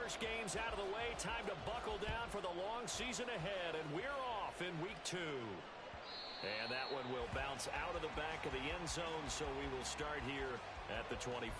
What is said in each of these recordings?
first game's out of the way. Time to buckle down for the long season ahead, and we're off in week 2. And that one will bounce out of the back of the end zone, so we will start here at the 25.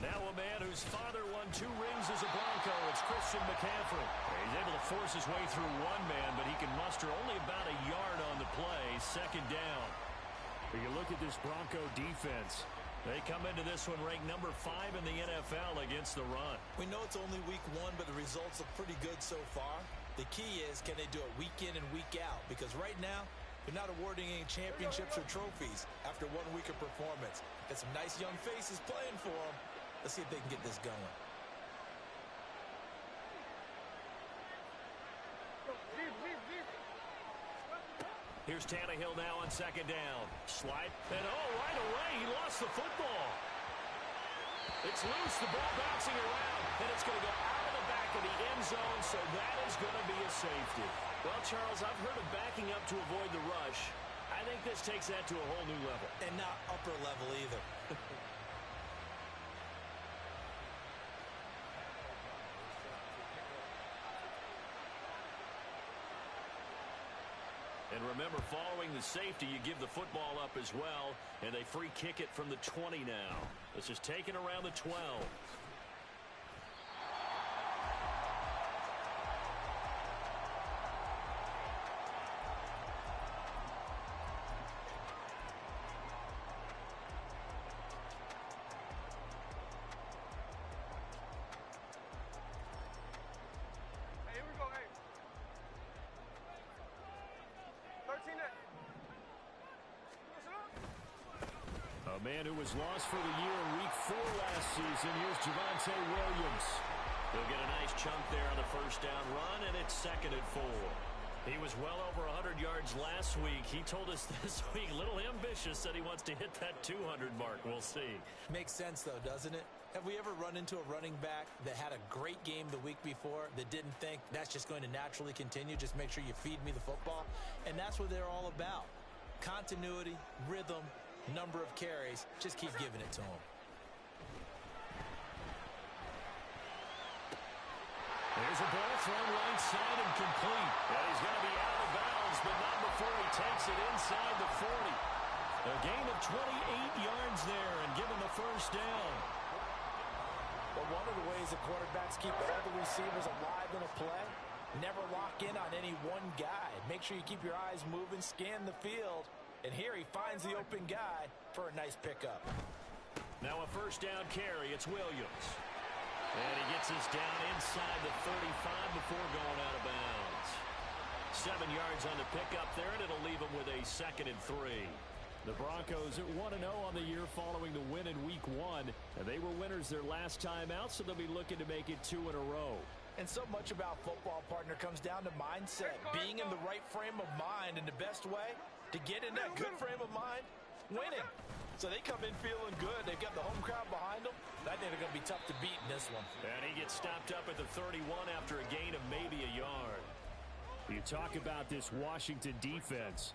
Now a man whose father won 2 rings as a Bronco. It's Christian McCaffrey. He's able to force his way through one man, but he can muster only about a yard on the play. Second down. When you look at this Bronco defense, they come into this one ranked number 5 in the NFL against the run. We know it's only week 1, but the results look pretty good so far. The key is, can they do it week in and week out? Because right now, they're not awarding any championships or trophies after 1 week of performance. Got some nice young faces playing for them. Let's see if they can get this going. Here's Tannehill now on second down. Slide. And right away, he lost the football. It's loose, the ball bouncing around, and it's going to go out of the back of the end zone, so that is going to be a safety. Well, Charles, I've heard of backing up to avoid the rush. I think this takes that to a whole new level. And not upper level either. And remember, following the safety, you give the football up as well, and they free kick it from the 20 now. This is taken around the 12. A man who was lost for the year in week 4 last season. Here's Javonte Williams. He'll get a nice chunk there on the first down run, and it's 2nd and 4. He was well over 100 yards last week. He told us this week, a little ambitious, said he wants to hit that 200 mark. We'll see. Makes sense, though, doesn't it? Have we ever run into a running back that had a great game the week before that didn't think that's just going to naturally continue? Just make sure you feed me the football. And that's what they're all about. Continuity, rhythm, number of carries. Just keep giving it to him. There's a ball thrown right side and complete. And he's going to be out of bounds, but not before he takes it inside the 40. A gain of 28 yards there and give him the first down. Well, one of the ways the quarterbacks keep all the receivers alive in a play, never lock in on any one guy. Make sure you keep your eyes moving, scan the field. And here he finds the open guy for a nice pickup. Now a first down carry. It's Williams. And he gets us down inside the 35 before going out of bounds. 7 yards on the pickup there, and it'll leave him with a 2nd and 3. The Broncos at 1-0 on the year following the win in week 1. And they were winners their last time out, so they'll be looking to make it 2 in a row. And so much about football, partner, comes down to mindset. Being in the right frame of mind, and the best way to get in that good frame of mind, winning. So they come in feeling good. They've got the home crowd behind them. I think they're going to be tough to beat in this one. And he gets stopped up at the 31 after a gain of maybe a yard. You talk about this Washington defense.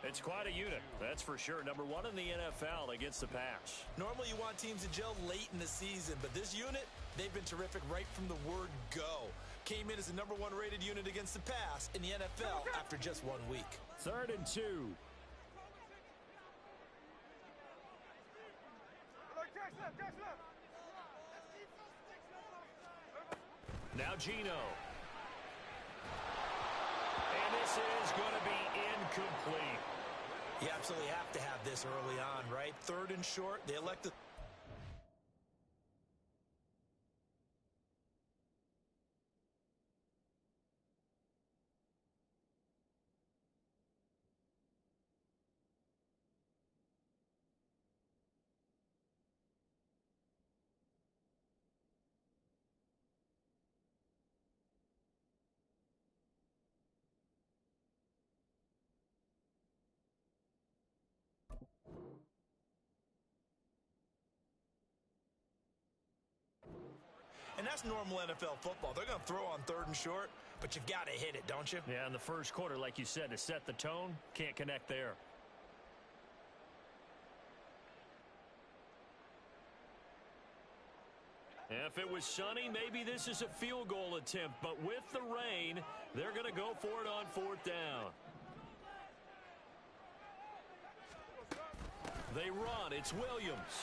It's quite a unit, that's for sure. Number 1 in the NFL against the pass. Normally you want teams to gel late in the season, but this unit, they've been terrific right from the word go. Came in as the number 1 rated unit against the pass in the NFL after just 1 week. 3rd and 2. Now Geno. And this is going to be incomplete. You absolutely have to have this early on, right? 3rd and short, they elect the that's normal NFL football. They're going to throw on 3rd and short, but you've got to hit it, don't you? Yeah, in the first quarter, like you said, to set the tone, can't connect there. If it was sunny, maybe this is a field goal attempt, but with the rain, they're going to go for it on 4th down. They run. It's Williams.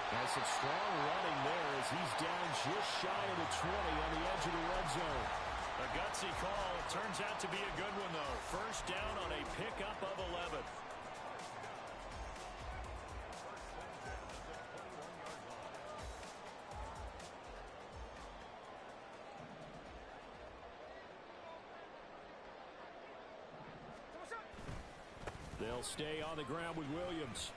That's some strong running there as he's down just shy of the 20 on the edge of the red zone. A gutsy call. It turns out to be a good one, though. First down on a pickup of 11. They'll stay on the ground with Williams.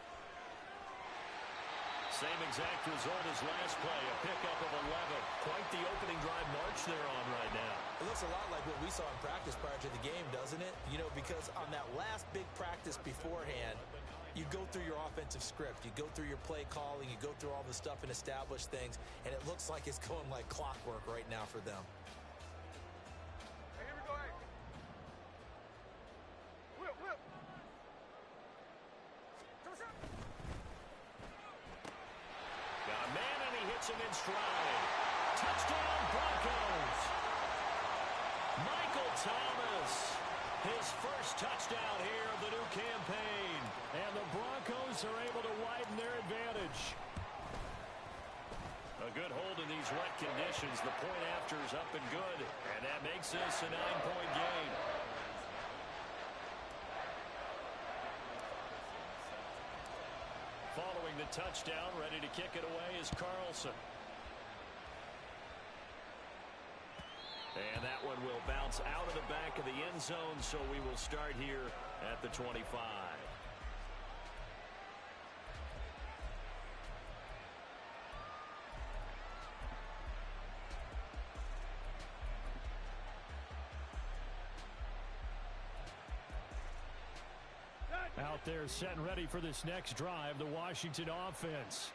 Same exact result as last play, a pickup of 11. Quite the opening drive march they're on right now. It looks a lot like what we saw in practice prior to the game, doesn't it? You know, because on that last big practice beforehand, you go through your offensive script. You go through your play calling. You go through all the stuff and establish things. And it looks like it's going like clockwork right now for them. Him in stride. Touchdown, Broncos. Michael Thomas, his first touchdown here of the new campaign. And the Broncos are able to widen their advantage. A good hold in these wet conditions. The point after is up and good, and that makes this a 9-point game. Following the touchdown, ready to kick it away is Carlson. And that one will bounce out of the back of the end zone, so we will start here at the 25. Out there set and ready for this next drive, the Washington offense.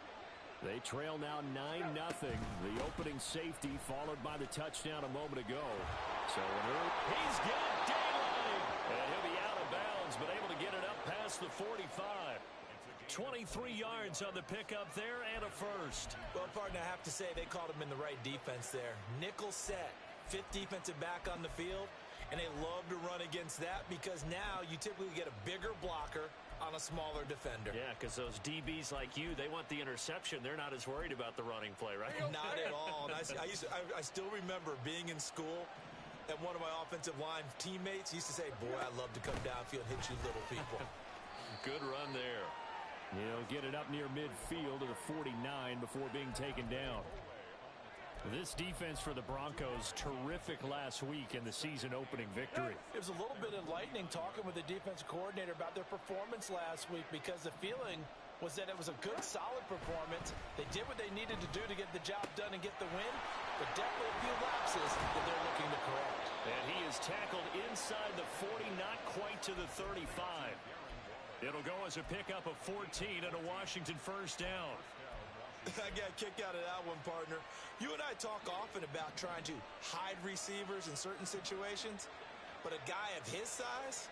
They trail now 9-0. The opening safety followed by the touchdown a moment ago. So he's got daylight. And he'll be out of bounds, but able to get it up past the 45. 23 yards on the pickup there and a first. Well, partner, I have to say they called him in the right defense there. Nickel set, 5th defensive back on the field. And they love to run against that because now you typically get a bigger blocker on a smaller defender. Yeah, because those DBs like you, they want the interception. They're not as worried about the running play, right? Not at all. And I still remember being in school, and one of my offensive line teammates used to say, boy, I'd love to come downfield and hit you little people. Good run there. He'll get it up near midfield to the 49 before being taken down. This defense for the Broncos, terrific last week in the season-opening victory. It was a little bit enlightening talking with the defense coordinator about their performance last week because the feeling was that it was a good, solid performance. They did what they needed to do to get the job done and get the win, but definitely a few lapses that they're looking to correct. And he is tackled inside the 40, not quite to the 35. It'll go as a pickup of 14 and a Washington first down. I got a kick out of that one, partner. You and I talk often about trying to hide receivers in certain situations, but a guy of his size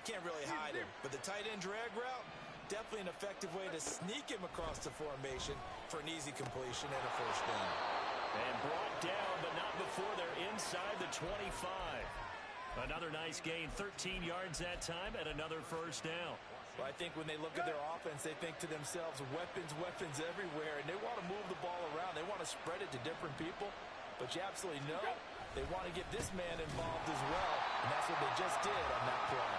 can't really hide him. But the tight end drag route, definitely an effective way to sneak him across the formation for an easy completion and a first down. And brought down, but not before they're inside the 25. Another nice gain, 13 yards that time, and another first down. Well, I think when they look at their offense, they think to themselves, weapons everywhere, and they want to move the ball around. They want to spread it to different people, but you absolutely know they want to get this man involved as well, and that's what they just did on that play.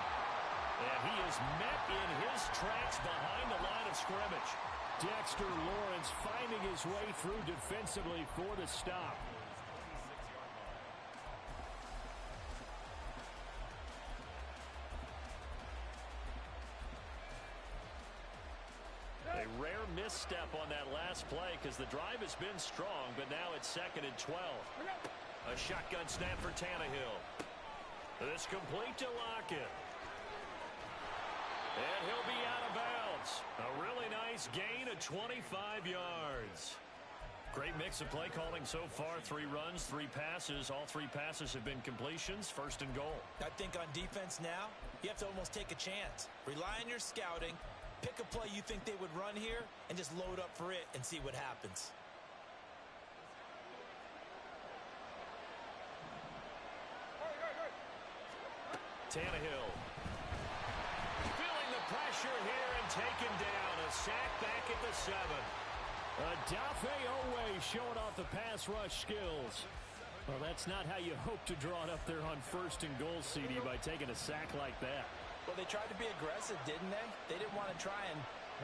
And he is met in his tracks behind the line of scrimmage. Dexter Lawrence finding his way through defensively for the stop. A rare misstep on that last play because the drive has been strong, but now it's 2nd and 12. A shotgun snap for Tannehill. This complete to Lockett. And he'll be out of bounds. A really nice gain of 25 yards. Great mix of play calling so far. 3 runs, 3 passes. All 3 passes have been completions. First and goal. I think on defense now, you have to almost take a chance. Rely on your scouting. Pick a play you think they would run here and just load up for it and see what happens. Tannehill. Feeling the pressure here and taken down. A sack back at the 7. Adafe Owe showing off the pass rush skills. Well, that's not how you hope to draw it up there on first and goal, CD, by taking a sack like that. Well, they tried to be aggressive, didn't they? They didn't want to try and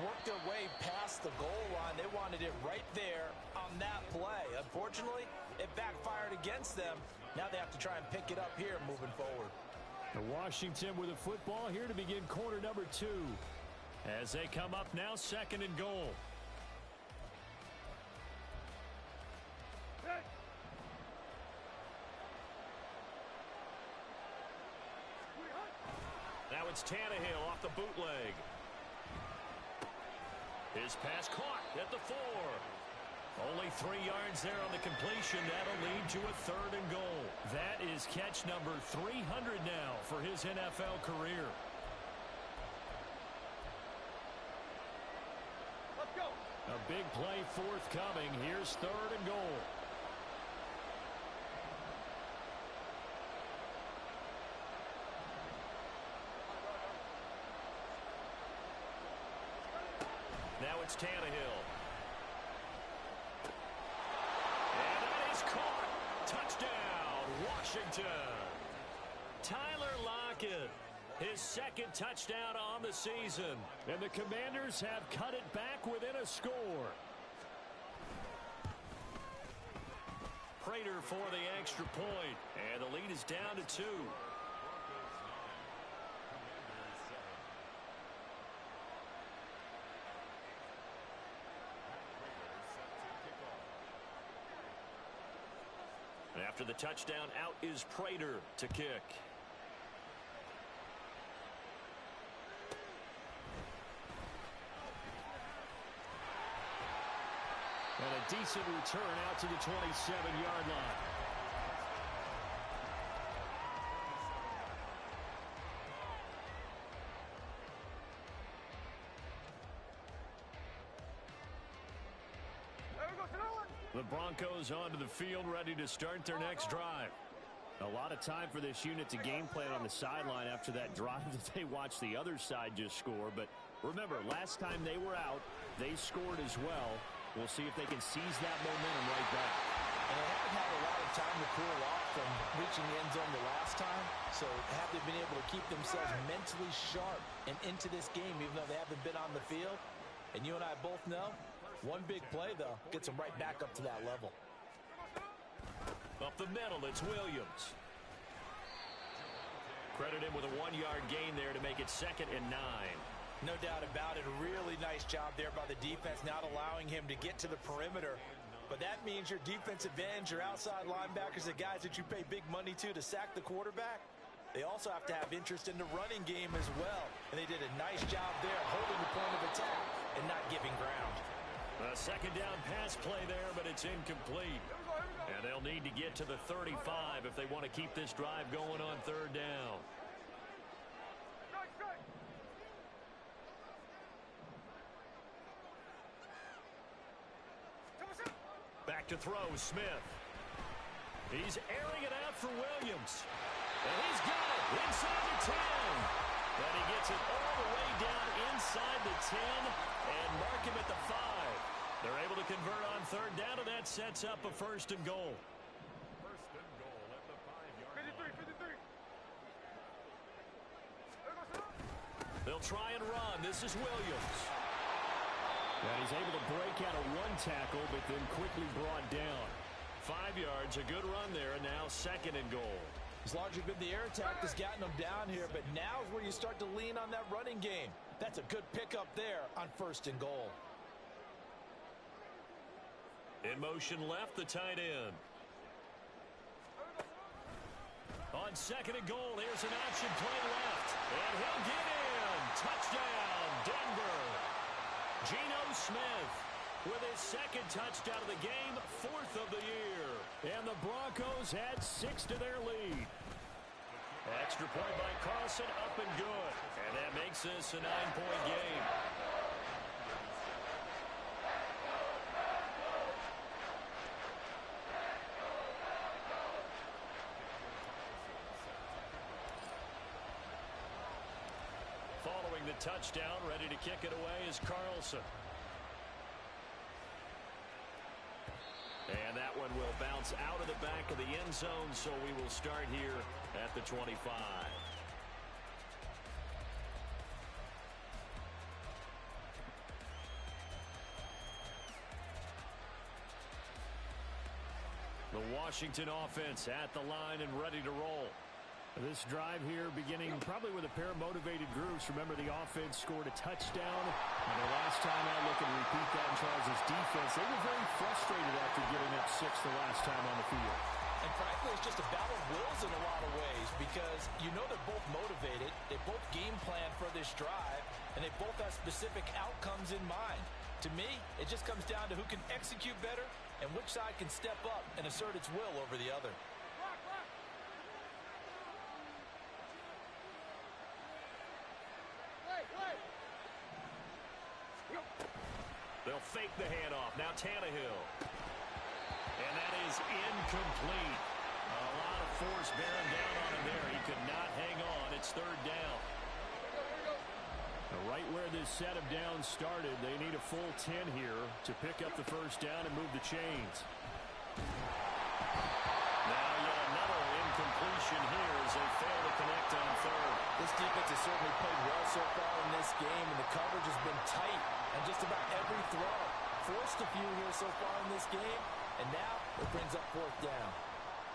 work their way past the goal line. They wanted it right there on that play. Unfortunately, it backfired against them. Now they have to try and pick it up here moving forward. Washington with a football here to begin quarter number 2. As they come up now, second and goal. Now it's Tannehill off the bootleg. His pass caught at the 4. Only 3 yards there on the completion. That'll lead to a third and goal. That is catch number 300 now for his NFL career. Let's go. A big play forthcoming. Here's third and goal. Now it's Tannehill. And that is caught. Touchdown, Washington. Tyler Lockett, his second touchdown on the season. And the Commanders have cut it back within a score. Prater for the extra point. And the lead is down to 2. After the touchdown, out is Prater to kick. And a decent return out to the 27-yard line. The Broncos onto the field, ready to start their next drive. A lot of time for this unit to game plan on the sideline after that drive that they watched the other side just score. But remember, last time they were out, they scored as well. We'll see if they can seize that momentum right back. And they haven't had a lot of time to cool off from reaching the end zone the last time. So have they been able to keep themselves mentally sharp and into this game, even though they haven't been on the field? And you and I both know, one big play, though, gets them right back up to that level. Up the middle, it's Williams. Credit him with a 1-yard gain there to make it 2nd and 9. No doubt about it. A really nice job there by the defense, not allowing him to get to the perimeter. But that means your defensive ends, your outside linebackers, the guys that you pay big money to sack the quarterback, they also have to have interest in the running game as well. And they did a nice job there holding the point of attack and not giving ground. A second down pass play there, but it's incomplete. And they'll need to get to the 35 if they want to keep this drive going on third down. Back to throw, Smith. He's airing it out for Williams. And he's got it inside the 10. And he gets it all the way down inside the 10 and mark him at the 5. They're able to convert on third down, and that sets up a first and goal. First and goal at the 5-yard line. 53. They'll try and run. This is Williams. And he's able to break out of one tackle, but then quickly brought down. 5 yards, a good run there, and now second and goal. It's largely been the air attack that's gotten them down here, but now is where you start to lean on that running game. That's a good pickup there on first and goal. In motion left, the tight end. On second and goal, here's an option play left. And he'll get in. Touchdown, Denver. Geno Smith. with his second touchdown of the game, 4th of the year. And the Broncos add 6 to their lead. Extra point by Carlson, up and good. And that makes this a 9-point game. Following the touchdown, ready to kick it away is Carlson. And that one will bounce out of the back of the end zone, so we will start here at the 25. The Washington offense at the line and ready to roll. This drive here beginning probably with a pair of motivated groups. Remember, the offense scored a touchdown. And the last time out, looking to repeat that in Charles' defense, they were very frustrated after giving up 6 the last time on the field. And frankly, it's just a battle of wills in a lot of ways because you know they're both motivated. They both game plan for this drive, and they both have specific outcomes in mind. To me, it just comes down to who can execute better and which side can step up and assert its will over the other. They'll fake the handoff. Now Tannehill. And that is incomplete. A lot of force bearing down on him there. He could not hang on. It's 3rd down. Right where this set of downs started, they need a full 10 here to pick up the first down and move the chains. Now yet another incompletion here as they fail to connect on 3rd. This defense has certainly played well so far in this game, and the coverage has been tight on just about every throw. Forced a few here so far in this game, and now it brings up 4th down.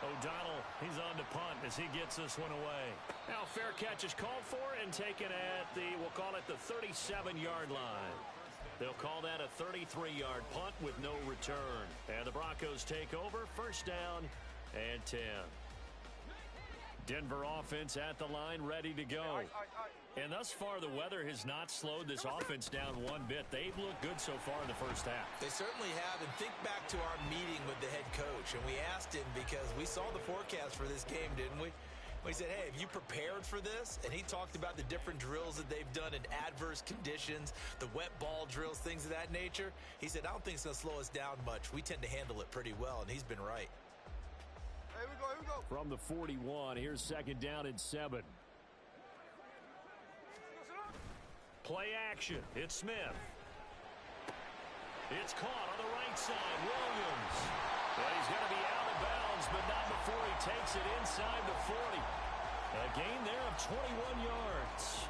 O'Donnell, he's on to punt as he gets this one away. Now fair catch is called for and taken at the, we'll call it the 37-yard line. They'll call that a 33-yard punt with no return. And the Broncos take over, 1st down and 10. Denver offense at the line, ready to go. And thus far, the weather has not slowed this offense down one bit. They've looked good so far in the first half. They certainly have. And think back to our meeting with the head coach. And we asked him because we saw the forecast for this game, didn't we? We said, hey, have you prepared for this? And he talked about the different drills that they've done in adverse conditions, the wet ball drills, things of that nature. He said, I don't think it's going to slow us down much. We tend to handle it pretty well, and he's been right. Here we go. From the 41, here's 2nd down and 7. Play action. It's Smith. It's caught on the right side. Williams. Well, he's going to be out of bounds, but not before he takes it inside the 40. A gain there of 21 yards.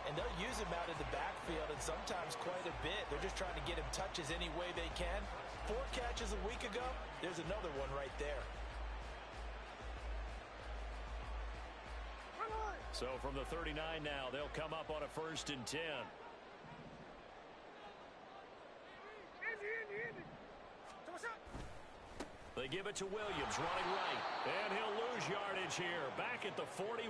And they'll use him out in the backfield, and sometimes quite a bit. They're just trying to get him touches any way they can. 4 catches a week ago. There's another one right there. So from the 39 now, they'll come up on a 1st and 10. They give it to Williams, running right. And he'll lose yardage here, back at the 41.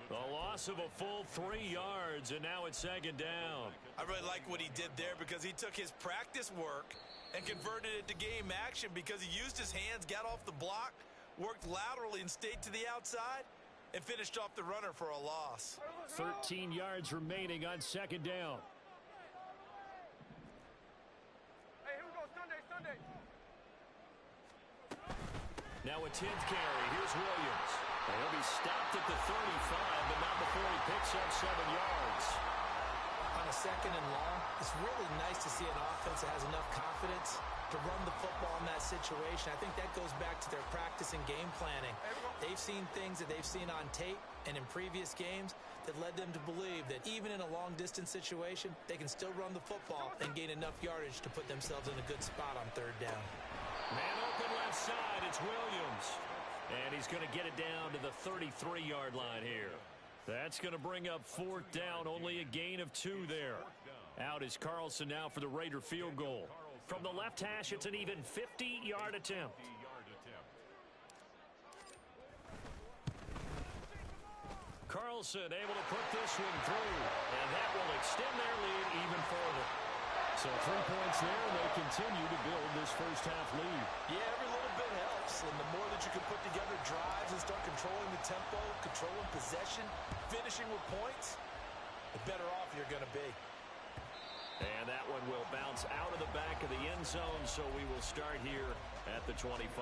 The loss of a full 3 yards, and now it's 2nd down. I really like what he did there because he took his practice work and converted it to game action because he used his hands, got off the block, worked laterally and stayed to the outside, and finished off the runner for a loss. 13 yards remaining on 2nd down. Hey, here we go. Sunday. Now a 10th carry. Here's Williams. And he'll be stopped at the 35, but not before he picks up 7 yards. On a 2nd and long, it's really nice to see an offense that has enough confidence to run the football in that situation. I think that goes back to their practice and game planning. They've seen things that they've seen on tape and in previous games that led them to believe that even in a long-distance situation, they can still run the football and gain enough yardage to put themselves in a good spot on 3rd down. Man open left side, it's Williams. And he's going to get it down to the 33-yard line here. That's going to bring up 4th down, only a gain of 2 there. Out is Carlson now for the Raider field goal. From the left hash, it's an even 50-yard attempt. Carlson able to put this one through, and that will extend their lead even further. So 3 points there, and they continue to build this first half lead. Yeah, every little bit helps, and the more that you can put together drives and start controlling the tempo, controlling possession, finishing with points, the better off you're going to be. And that one will bounce out of the back of the end zone, so we will start here at the 25.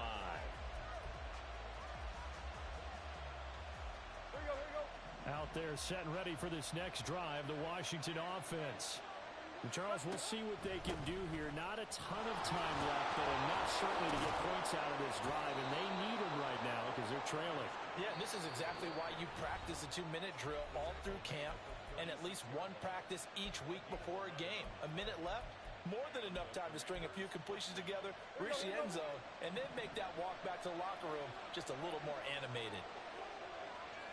Out there set and ready for this next drive, the Washington offense. And Charles, we'll see what they can do here. Not a ton of time left, but enough certainly to get points out of this drive, and they need them right now because they're trailing. Yeah, and this is exactly why you practice a 2-minute drill all through camp and at least one practice each week before a game. A minute left, more than enough time to string a few completions together, reach the end zone, and then make that walk back to the locker room just a little more animated.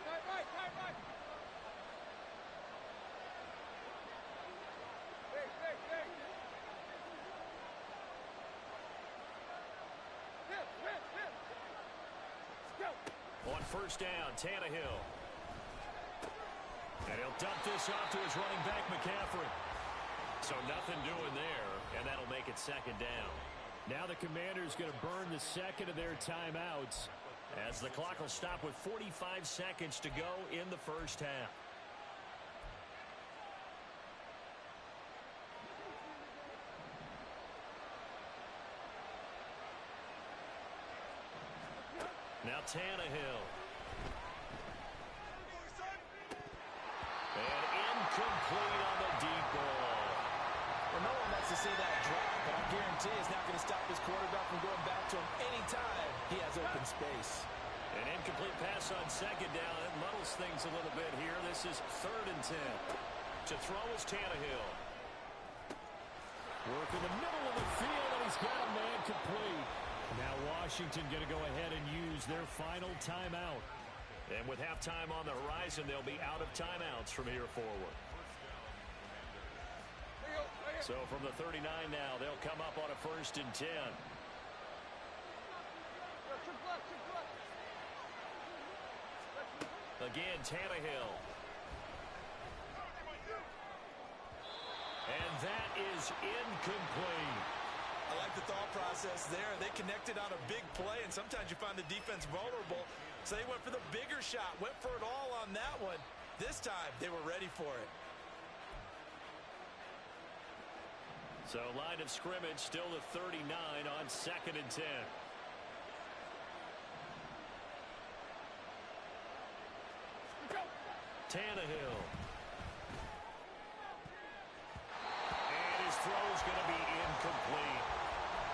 Right. On first down, Tannehill. And he'll dump this off to his running back, McCaffrey. So nothing doing there, and that'll make it second down. Now the Commanders going to burn the second of their timeouts, as the clock will stop with 45 seconds to go in the first half. Now Tannehill. And incomplete on the deep ball. Well, no one wants to see that drop, but I guarantee it's not going to stop his quarterback from going back to him anytime he has open space. An incomplete pass on second down. It muddles things a little bit here. This is 3rd and 10. To throw is Tannehill. work in the middle of the field, and he's got a man complete. Now Washington going to go ahead and use their final timeout. And with halftime on the horizon, they'll be out of timeouts from here forward. So from the 39 now, they'll come up on a 1st and 10. Again, Tannehill. And that is incomplete. I like the thought process there. They connected on a big play, and sometimes you find the defense vulnerable. So they went for the bigger shot, went for it all on that one. This time, they were ready for it. So line of scrimmage still the 39 on 2nd and 10. Tannehill. And his throw is going to be incomplete.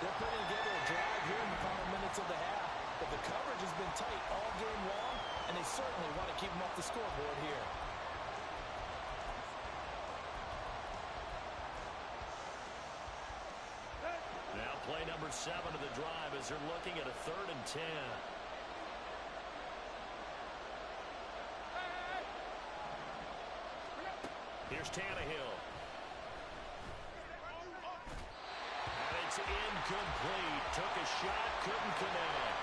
They're putting together a drive here in the final minutes of the half, but the coverage has been tight all game long, and they certainly want to keep them off the scoreboard here. Now play number 7 of the drive as they're looking at a 3rd and 10. Here's Tannehill. And it's incomplete. Took a shot, couldn't connect.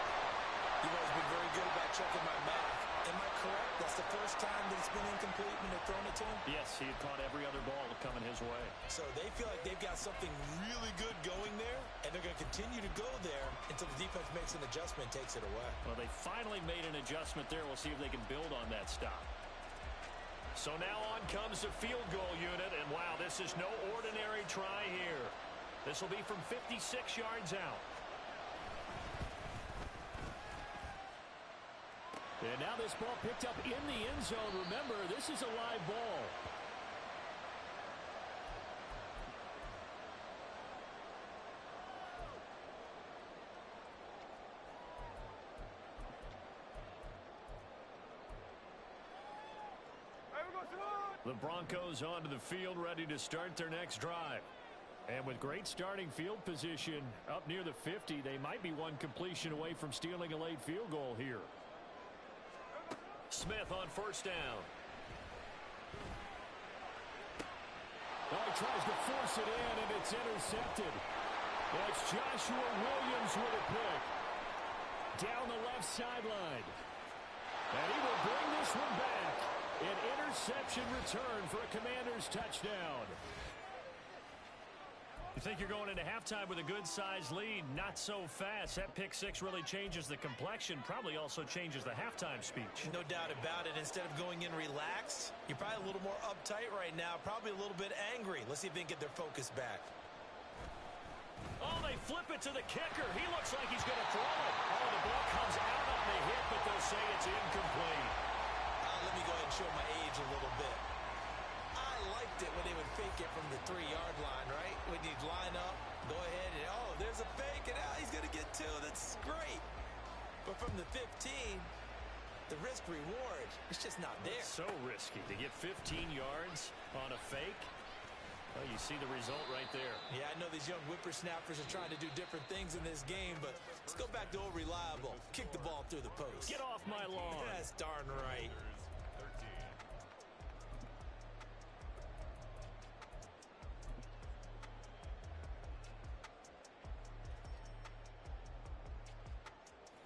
You've always been very good about checking my math. Am I correct? That's the first time that it's been incomplete when they've thrown it to him? Yes, he had caught every other ball coming his way. So they feel like they've got something really good going there, and they're going to continue to go there until the defense makes an adjustment and takes it away. Well, they finally made an adjustment there. We'll see if they can build on that stop. So now on comes the field goal unit, and wow, this is no ordinary try here. This will be from 56 yards out. And now this ball picked up in the end zone. Remember, this is a live ball. The Broncos onto the field, ready to start their next drive. And with great starting field position up near the 50, they might be one completion away from stealing a late field goal here. Smith on 1st down. Well, he tries to force it in, and it's intercepted. That's Joshua Williams with a pick. Down the left sideline. And he will bring this one back. An interception return for a Commanders touchdown. You think you're going into halftime with a good-sized lead. Not so fast. That pick six really changes the complexion. Probably also changes the halftime speech. No doubt about it. Instead of going in relaxed, you're probably a little more uptight right now. Probably a little bit angry. Let's see if they can get their focus back. Oh, they flip it to the kicker. He looks like he's going to throw it. Oh, the ball comes out on the hit, but they'll say it's incomplete. Let me go ahead and show my age a little bit. I liked it when they would fake it from the 3-yard line, right? When you'd line up, go ahead, and oh, there's a fake, and now he's going to get 2. That's great. But from the 15, the risk-reward, it's just not there. So risky to get 15 yards on a fake. Well, you see the result right there. Yeah, I know these young whippersnappers are trying to do different things in this game, but let's go back to old reliable. Kick the ball through the post. Get off my lawn. That's darn right.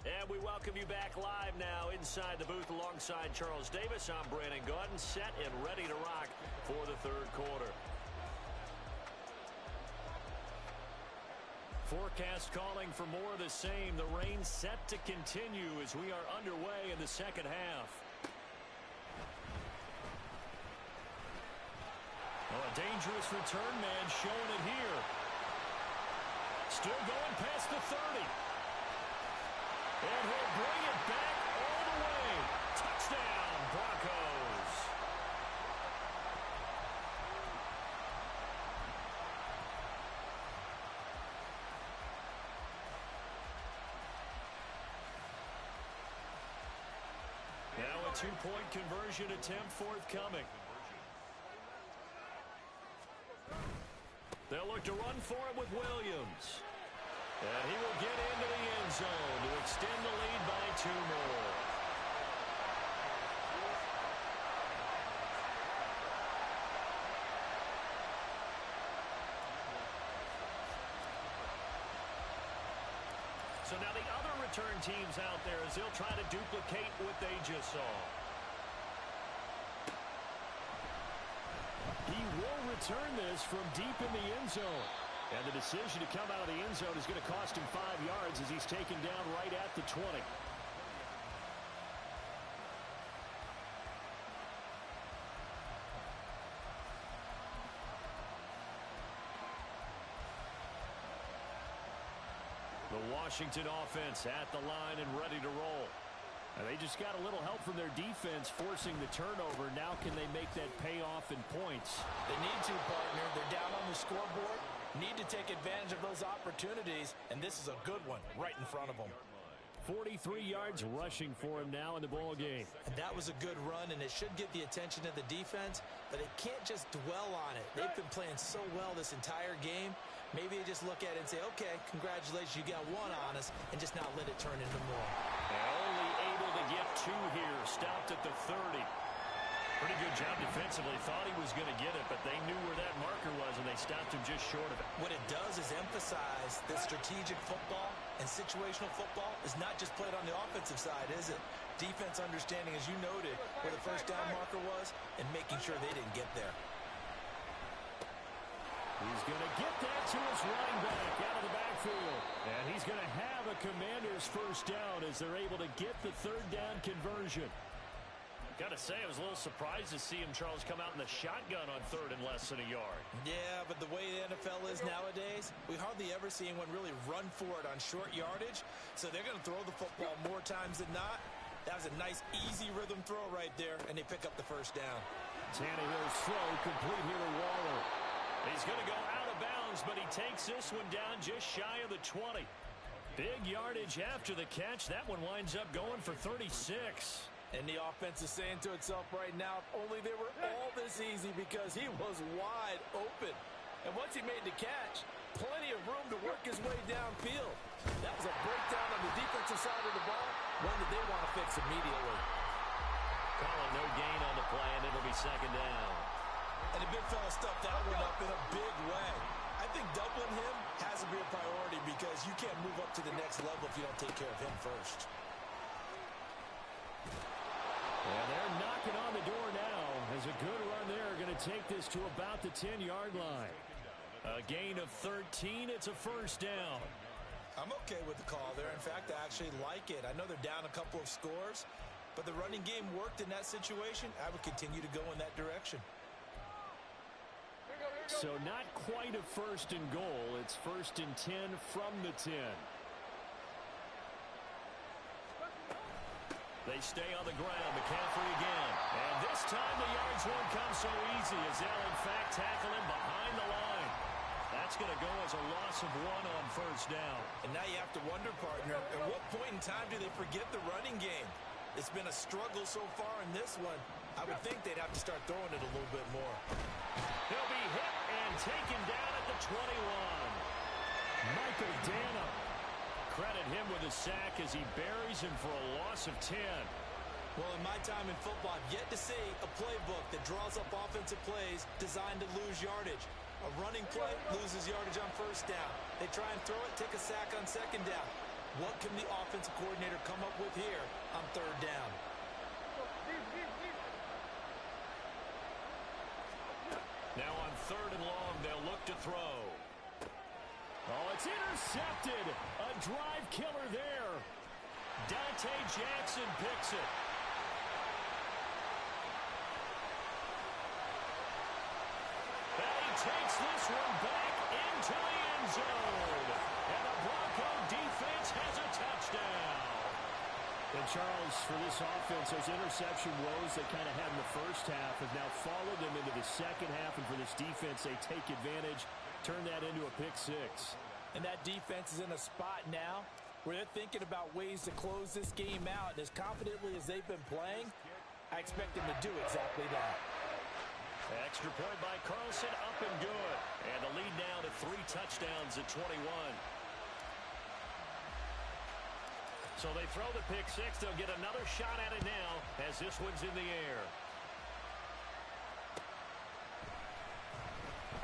And we welcome you back live now inside the booth alongside Charles Davis. I'm Brandon Gaudin, set and ready to rock for the third quarter. Forecast calling for more of the same. The rain set to continue as we are underway in the second half. Oh, a dangerous return man showing it here. Still going past the 30. And he'll bring it back all the way. Touchdown, Broncos. Now a two-point conversion attempt forthcoming. They'll look to run for it with Williams. And he will get into the end zone to extend the lead by 2 more. So now the other return teams out there as they'll try to duplicate what they just saw. He will return this from deep in the end zone. And the decision to come out of the end zone is going to cost him 5 yards as he's taken down right at the 20. The Washington offense at the line and ready to roll. And they just got a little help from their defense forcing the turnover. Now can they make that pay off in points? They need to, partner. They're down on the scoreboard. Need to take advantage of those opportunities, and this is a good one right in front of them. 43 yards rushing for him now in the ball game. And that was a good run, and it should get the attention of the defense, but they can't just dwell on it. They've been playing so well this entire game. Maybe they just look at it and say, okay, congratulations, you got 1 on us, and just not let it turn into more. They're only able to get 2 here, stopped at the 30. Pretty good job defensively. Thought he was going to get it, but they knew where that marker was, and they stopped him just short of it. What it does is emphasize that strategic football and situational football is not just played on the offensive side, is it? Defense understanding, as you noted, where the first down marker was and making sure they didn't get there. He's going to get that to his running back out of the backfield. And he's going to have a Commander's first down as they're able to get the third down conversion. Got to say, I was a little surprised to see him, Charles, come out in the shotgun on third and less than a yard. Yeah, but the way the NFL is nowadays, we hardly ever see anyone really run for it on short yardage. So they're going to throw the football more times than not. That was a nice, easy rhythm throw right there, and they pick up the first down. Tannehill's throw complete here to Waller. He's going to go out of bounds, but he takes this one down just shy of the 20. Big yardage after the catch. That one winds up going for 36. And the offense is saying to itself right now, if only they were all this easy, because he was wide open. And once he made the catch, plenty of room to work his way downfield. That was a breakdown on the defensive side of the ball, one that they want to fix immediately. Calling no gain on the play, and it'll be second down. And the big fella stuffed that one up in a big way. I think doubling him has to be a priority, because you can't move up to the next level if you don't take care of him first. And they're knocking on the door now as a good run there going to take this to about the 10-yard line. A gain of 13. It's a first down. I'm okay with the call there. In fact, I actually like it. I know they're down a couple of scores, but the running game worked in that situation. I would continue to go in that direction. So not quite a first and goal. It's first and 10 from the 10. They stay on the ground. McCaffrey again. And this time the yards won't come so easy as they'll, in fact, tackle him behind the line. That's going to go as a loss of 1 on first down. And now you have to wonder, partner, at what point in time do they forget the running game? It's been a struggle so far in this one. I would think they'd have to start throwing it a little bit more. He'll be hit and taken down at the 21. Michael Dana. Credit him with a sack as he buries him for a loss of 10. Well, in my time in football, I've yet to see a playbook that draws up offensive plays designed to lose yardage. A running play loses yardage on first down. They try and throw it, take a sack on second down. What can the offensive coordinator come up with here on third down? Now on third and long, they'll look to throw. Oh, it's intercepted. A drive killer there. Dante Jackson picks it. And he takes this one back into the end zone. And the Bronco defense has a touchdown. And Charles, for this offense, those interception woes they kind of had in the first half have now followed them into the second half. And for this defense, they take advantage. Turn that into a pick six. And that defense is in a spot now where they're thinking about ways to close this game out. And as confidently as they've been playing, I expect them to do exactly that. Extra point by Carlson, up and good. And the lead now to 3 touchdowns at 21. So they throw the pick six. They'll get another shot at it now as this one's in the air.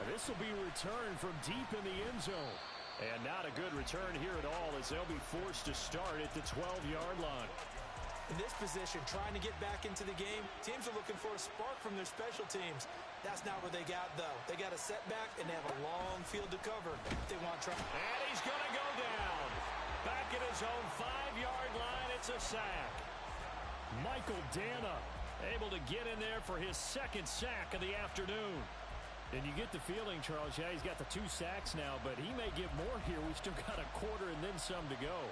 This will be returned from deep in the end zone. And not a good return here at all as they'll be forced to start at the 12-yard line. In this position, trying to get back into the game, teams are looking for a spark from their special teams. That's not what they got, though. They got a setback, and they have a long field to cover. They want to try. And he's going to go down. Back at his own 5-yard line, it's a sack. Michael Dana able to get in there for his second sack of the afternoon. And you get the feeling, Charles, yeah, he's got the 2 sacks now, but he may get more here. We've still got a quarter and then some to go.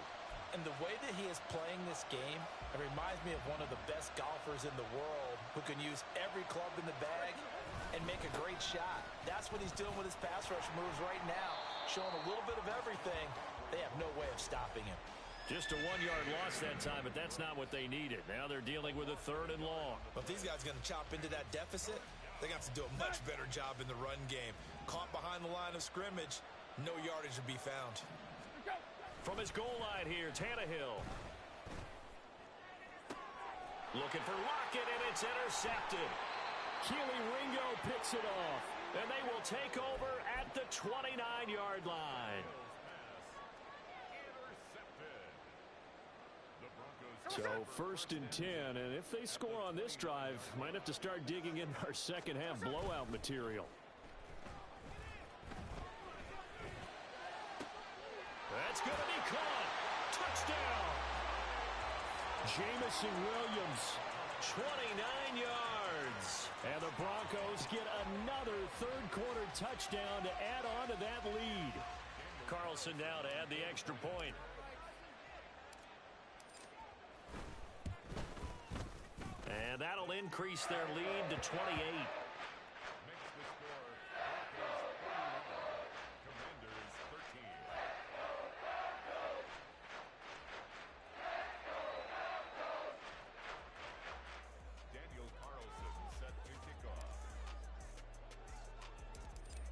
And the way that he is playing this game, it reminds me of one of the best golfers in the world who can use every club in the bag and make a great shot. That's what he's doing with his pass rush moves right now, showing a little bit of everything. They have no way of stopping him. Just a 1-yard loss that time, but that's not what they needed. Now they're dealing with a third and long. But if these guys are going to chop into that deficit, they're going to have to do a much better job in the run game. Caught behind the line of scrimmage, no yardage to be found. From his goal line here, Tannehill. Looking for Lockett, and it's intercepted. Keely Ringo picks it off, and they will take over at the 29-yard line. So first and 10, and if they score on this drive, might have to start digging in our second half blowout material. That's going to be caught. Touchdown. Jamison Williams, 29 yards. And the Broncos get another third-quarter touchdown to add on to that lead. Carlson now to add the extra point. And that'll increase their lead to 28.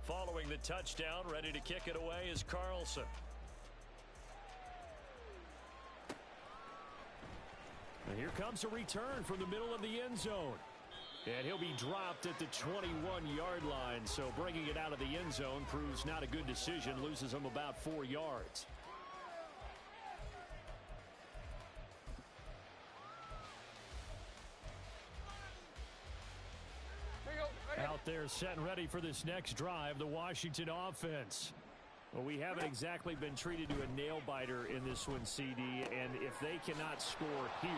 Following the touchdown, ready to kick it away is Carlson. And here comes a return from the middle of the end zone. And he'll be dropped at the 21-yard line. So bringing it out of the end zone proves not a good decision. Loses him about 4 yards. Out there set and ready for this next drive, the Washington offense. Well, we haven't exactly been treated to a nail-biter in this one, CD, and if they cannot score here,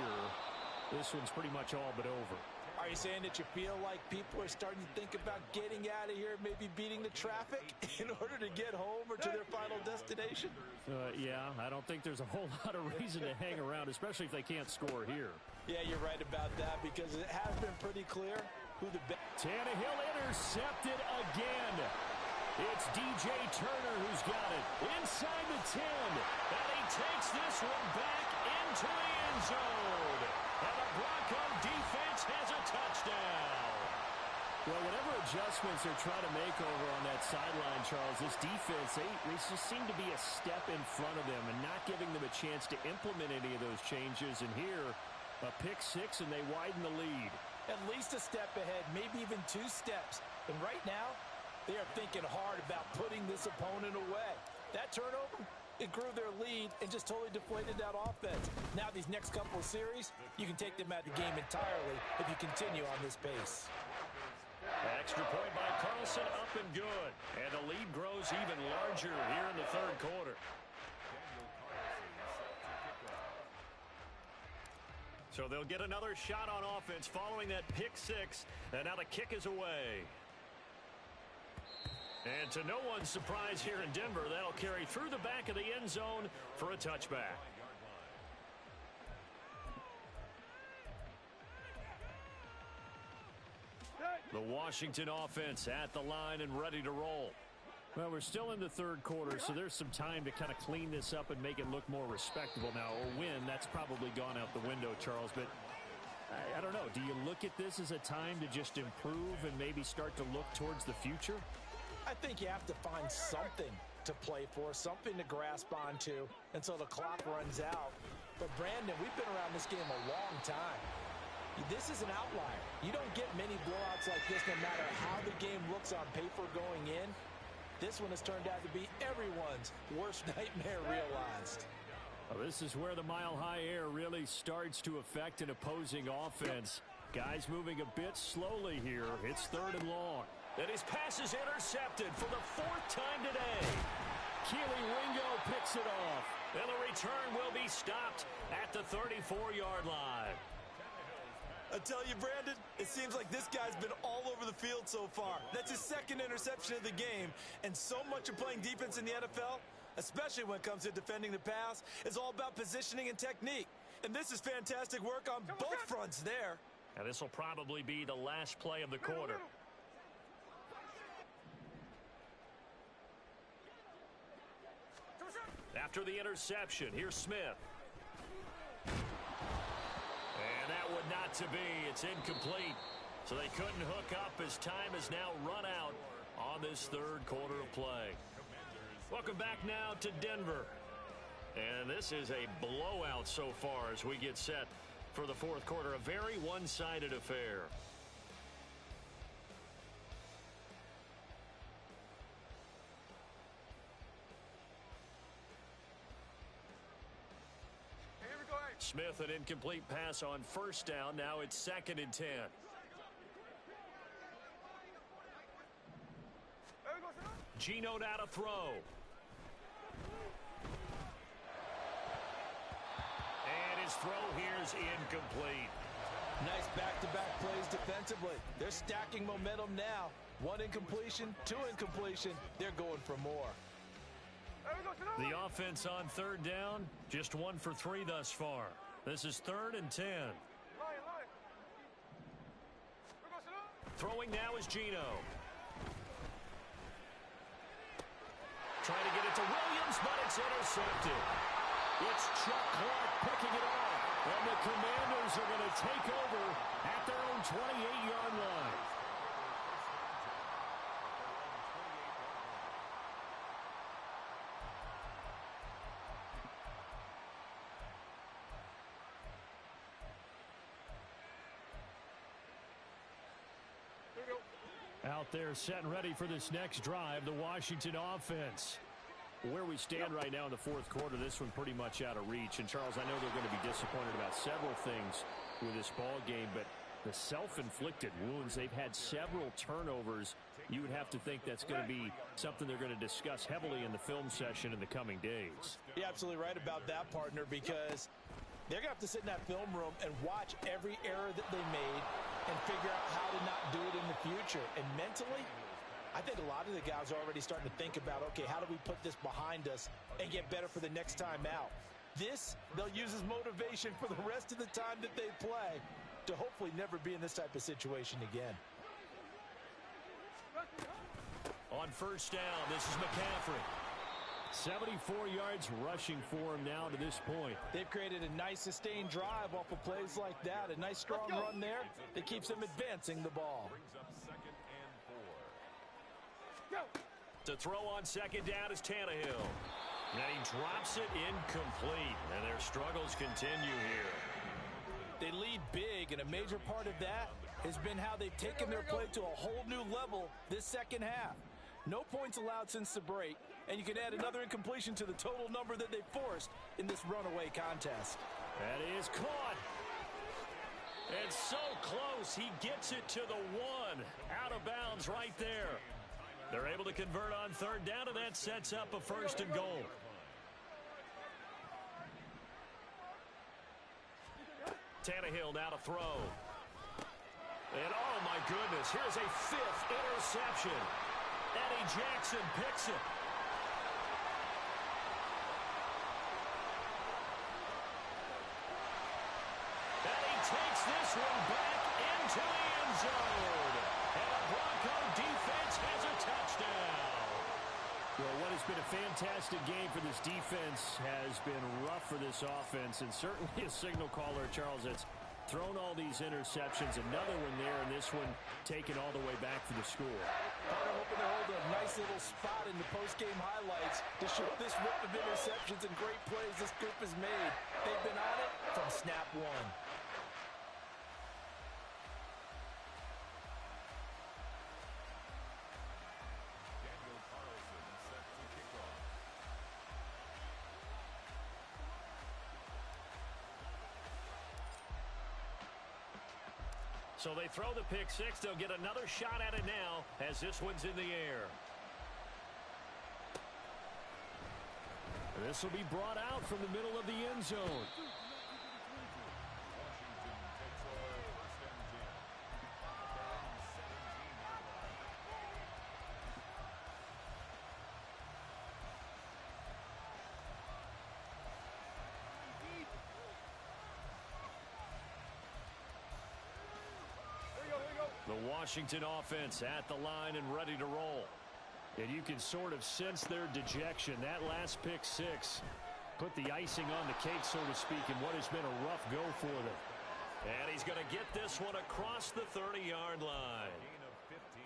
this one's pretty much all but over. Are you saying that you feel like people are starting to think about getting out of here, maybe beating the traffic in order to get home or to their final destination? Yeah, I don't think there's a whole lot of reason to hang around, especially if they can't score here. Yeah, you're right about that because it has been pretty clear who the best. Tannehill intercepted again. It's DJ Turner who's got it inside the 10. And he takes this one back into the end zone. And the Bronco defense has a touchdown. Well, whatever adjustments they're trying to make over on that sideline, Charles, this defense, they just seem to be a step in front of them and not giving them a chance to implement any of those changes. And here, a pick six, and they widen the lead. At least a step ahead, maybe even 2 steps. And right now, they are thinking hard about putting this opponent away. That turnover, it grew their lead and just totally deflated that offense. Now these next couple of series, you can take them out of the game entirely if you continue on this pace. Extra point by Carlson, up and good. And the lead grows even larger here in the third quarter. So they'll get another shot on offense following that pick six. And now the kick is away. And to no one's surprise here in Denver, that'll carry through the back of the end zone for a touchback. The Washington offense at the line and ready to roll. Well, we're still in the third quarter, so there's some time to kind of clean this up and make it look more respectable. Now, a win, that's probably gone out the window, Charles, but I don't know. Do you look at this as a time to just improve and maybe start to look towards the future? I think you have to find something to play for, something to grasp onto until the clock runs out. But, Brandon, we've been around this game a long time. This is an outlier. You don't get many blowouts like this no matter how the game looks on paper going in. This one has turned out to be everyone's worst nightmare realized. Well, this is where the mile-high air really starts to affect an opposing offense. Guys moving a bit slowly here. It's 3rd and long. And his pass is intercepted for the 4th time today. Keely Ringo picks it off. And the return will be stopped at the 34-yard line. I tell you, Brandon, it seems like this guy's been all over the field so far. That's his 2nd interception of the game. And so much of playing defense in the NFL, especially when it comes to defending the pass, is all about positioning and technique. And this is fantastic work on both fronts there. And this will probably be the last play of the quarter. After the interception, here's Smith. And that would not to be. It's incomplete. So they couldn't hook up as time has now run out on this 3rd quarter of play. Welcome back now to Denver. And this is a blowout so far as we get set for the 4th quarter. A very one-sided affair. Smith, an incomplete pass on 1st down. Now it's 2nd and 10. Geno now to throw. And his throw here's incomplete. Nice back-to-back plays defensively. They're stacking momentum now. 1 incompletion, 2 incompletion. They're going for more. The offense on 3rd down, just 1 for 3 thus far. This is 3rd and 10. Throwing now is Geno. Trying to get it to Williams, but it's intercepted. It's Chuck Clark picking it off. And the Commanders are going to take over at their own 28-yard line. Out there set and ready for this next drive, the Washington offense. Where we stand right now in the 4th quarter, this one pretty much out of reach. And, Charles, I know they're going to be disappointed about several things with this ball game, but The self-inflicted wounds. They've had several turnovers. You would have to think that's going to be something they're going to discuss heavily in the film session in the coming days. You're absolutely right about that, partner, because they're going to have to sit in that film room and watch every error that they made and figure out how to not do it in the future. And mentally, I think a lot of the guys are already starting to think about, okay, how do we put this behind us and get better for the next time out? This, they'll use as motivation for the rest of the time that they play to hopefully never be in this type of situation again. On first down, this is McCaffrey. 74 yards rushing for him now to this point. They've created a nice sustained drive off of plays like that. A nice strong run there that keeps them advancing the ball. To throw on second down is Tannehill. And he drops it incomplete. And their struggles continue here. They lead big, and a major part of that has been how they've taken their play to a whole new level this second half. No points allowed since the break, and you can add another incompletion to the total number that they forced in this runaway contest. That is caught. And so close, he gets it to the one. Out of bounds right there. They're able to convert on third down, and that sets up a first and goal. Tannehill now to throw. And oh my goodness, here's a fifth interception. Eddie Jackson picks it. And he takes this one back into the end zone. And the Bronco defense has a touchdown. Well, what has been a fantastic game for this defense has been rough for this offense, and certainly a signal caller, Charles, that's thrown all these interceptions. Another one there, and this one taken all the way back for the score. I'm hoping they're holding a nice little spot in the post-game highlights to show this rip of interceptions and great plays this group has made. They've been on it from snap one. So they throw the pick six. They'll get another shot at it now as this one's in the air. This will be brought out from the middle of the end zone. The Washington offense at the line and ready to roll. And you can sort of sense their dejection. That last pick six put the icing on the cake, so to speak, in what has been a rough go for them. And he's going to get this one across the 30-yard line.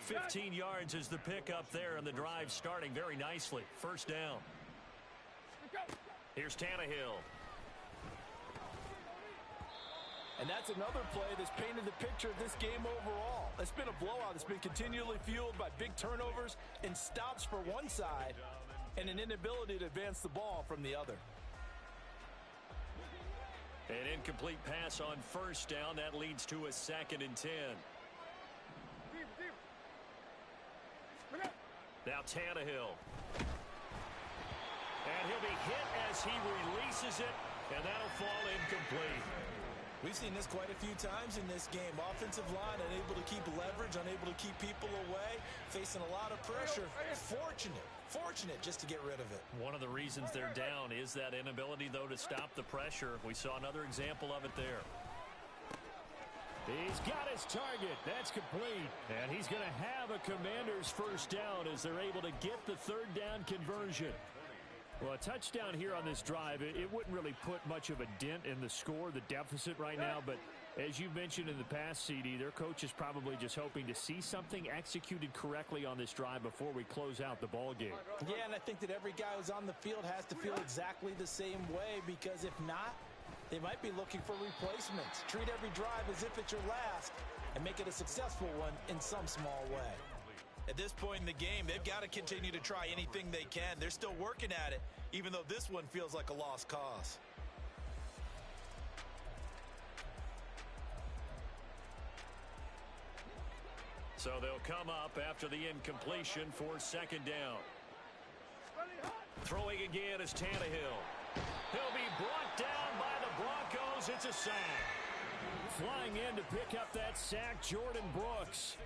15 yards is the pickup there, and the drive starting very nicely. First down. Here's Tannehill. And that's another play that's painted the picture of this game overall. It's been a blowout. It's been continually fueled by big turnovers and stops for one side and an inability to advance the ball from the other. An incomplete pass on first down. That leads to a 2nd and 10. Now Tannehill. And he'll be hit as he releases it, and that'll fall incomplete. We've seen this quite a few times in this game. Offensive line unable to keep leverage, unable to keep people away, facing a lot of pressure. Fortunate just to get rid of it. One of the reasons they're down is that inability, though, to stop the pressure. We saw another example of it there. He's got his target. That's complete. And he's going to have a Commander's first down as they're able to get the third down conversion. Well, a touchdown here on this drive, it wouldn't really put much of a dent in the score, the deficit right now. But as you mentioned in the past, CD, their coach is probably just hoping to see something executed correctly on this drive before we close out the ball game. Yeah, and I think that every guy who's on the field has to feel exactly the same way, because if not, they might be looking for replacements. Treat every drive as if it's your last and make it a successful one in some small way. At this point in the game, they've got to continue to try anything they can. They're still working at it, even though this one feels like a lost cause. So they'll come up after the incompletion for second down. Throwing again is Tannehill. He'll be brought down by the Broncos. It's a sack. Flying in to pick up that sack, Jordan Brooks.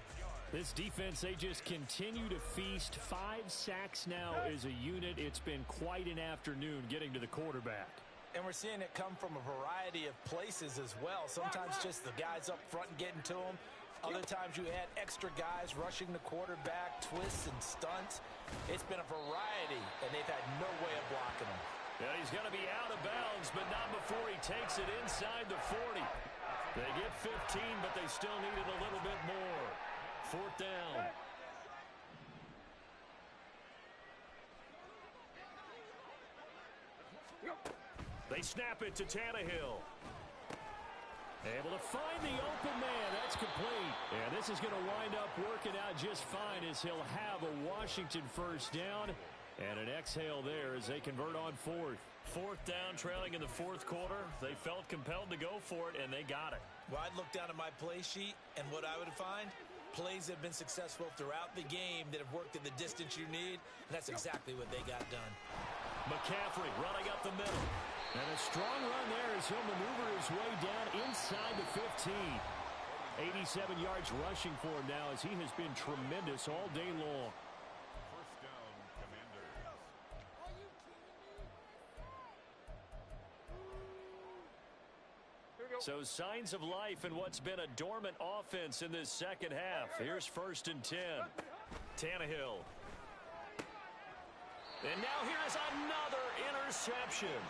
This defense, they just continue to feast. 5 sacks now as a unit. It's been quite an afternoon getting to the quarterback. And we're seeing it come from a variety of places as well. Sometimes just the guys up front getting to him. Other times you add extra guys rushing the quarterback, twists and stunts. It's been a variety, and they've had no way of blocking him. Yeah, he's going to be out of bounds, but not before he takes it inside the 40. They get 15, but they still need it a little bit more. 4th down. They snap it to Tannehill. Able to find the open man. That's complete. And this is going to wind up working out just fine as he'll have a Washington first down. And an exhale there as they convert on 4th. 4th down, trailing in the 4th quarter. They felt compelled to go for it, and they got it. Well, I'd look down at my play sheet, and what I would find, plays have been successful throughout the game that have worked at the distance you need, and that's exactly what they got done. McCaffrey running up the middle. And a strong run there as he'll maneuver his way down inside the 15. 87 yards rushing for him now as he has been tremendous all day long. First down, Commanders. So signs of life in what's been a dormant offense in this second half. Here's 1st and 10. Tannehill. And now here's another interception.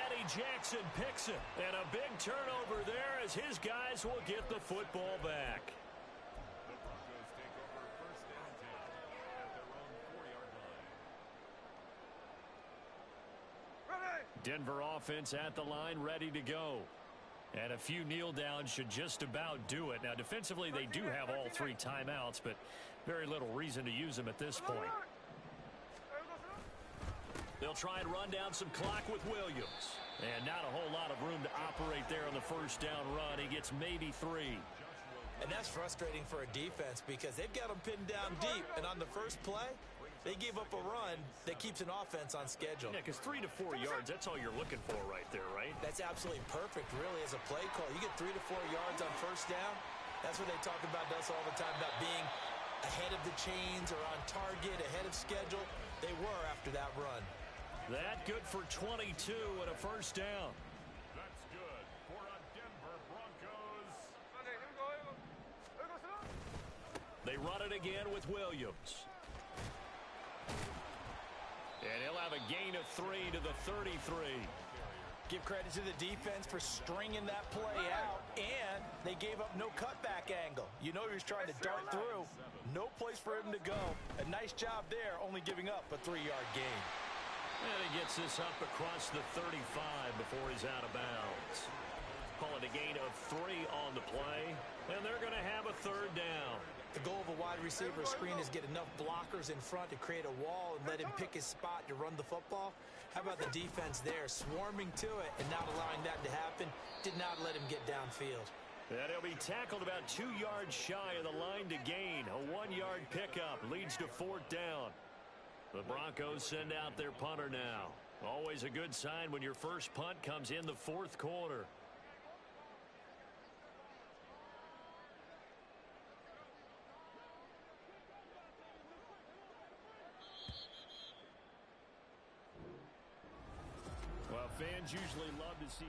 Eddie Jackson picks it. And a big turnover there as his guys will get the football back. The Broncos take over 1st and 10 at their own 4-yard line. Denver offense at the line, ready to go. And a few kneel downs should just about do it. Now, defensively, they do have all 3 timeouts, but very little reason to use them at this point. They'll try and run down some clock with Williams. And not a whole lot of room to operate there on the first down run. He gets maybe 3. And that's frustrating for a defense because they've got them pinned down deep. And on the first play, they gave up a run that keeps an offense on schedule. Yeah, because 3 to 4 yards, that's all you're looking for right there, right? That's absolutely perfect, really, as a play call. You get 3 to 4 yards on first down. That's what they talk about us all the time, about being ahead of the chains or on target, ahead of schedule. They were after that run. That good for 22 and a first down. That's good for a Denver Broncos. They run it again with Williams. And he'll have a gain of 3 to the 33. Give credit to the defense for stringing that play out, and they gave up no cutback angle. You know he was trying to dart through. No place for him to go. A nice job there, only giving up a 3-yard gain. And he gets this up across the 35 before he's out of bounds. Call it a gain of 3 on the play, and they're going to have a 3rd down. The goal of a wide receiver screen is get enough blockers in front to create a wall and let him pick his spot to run the football. How about the defense there, swarming to it and not allowing that to happen? Did not let him get downfield. And he'll be tackled about 2 yards shy of the line to gain. A 1-yard pickup leads to 4th down. The Broncos send out their punter now. Always a good sign when your first punt comes in the 4th quarter. Well, fans usually love to see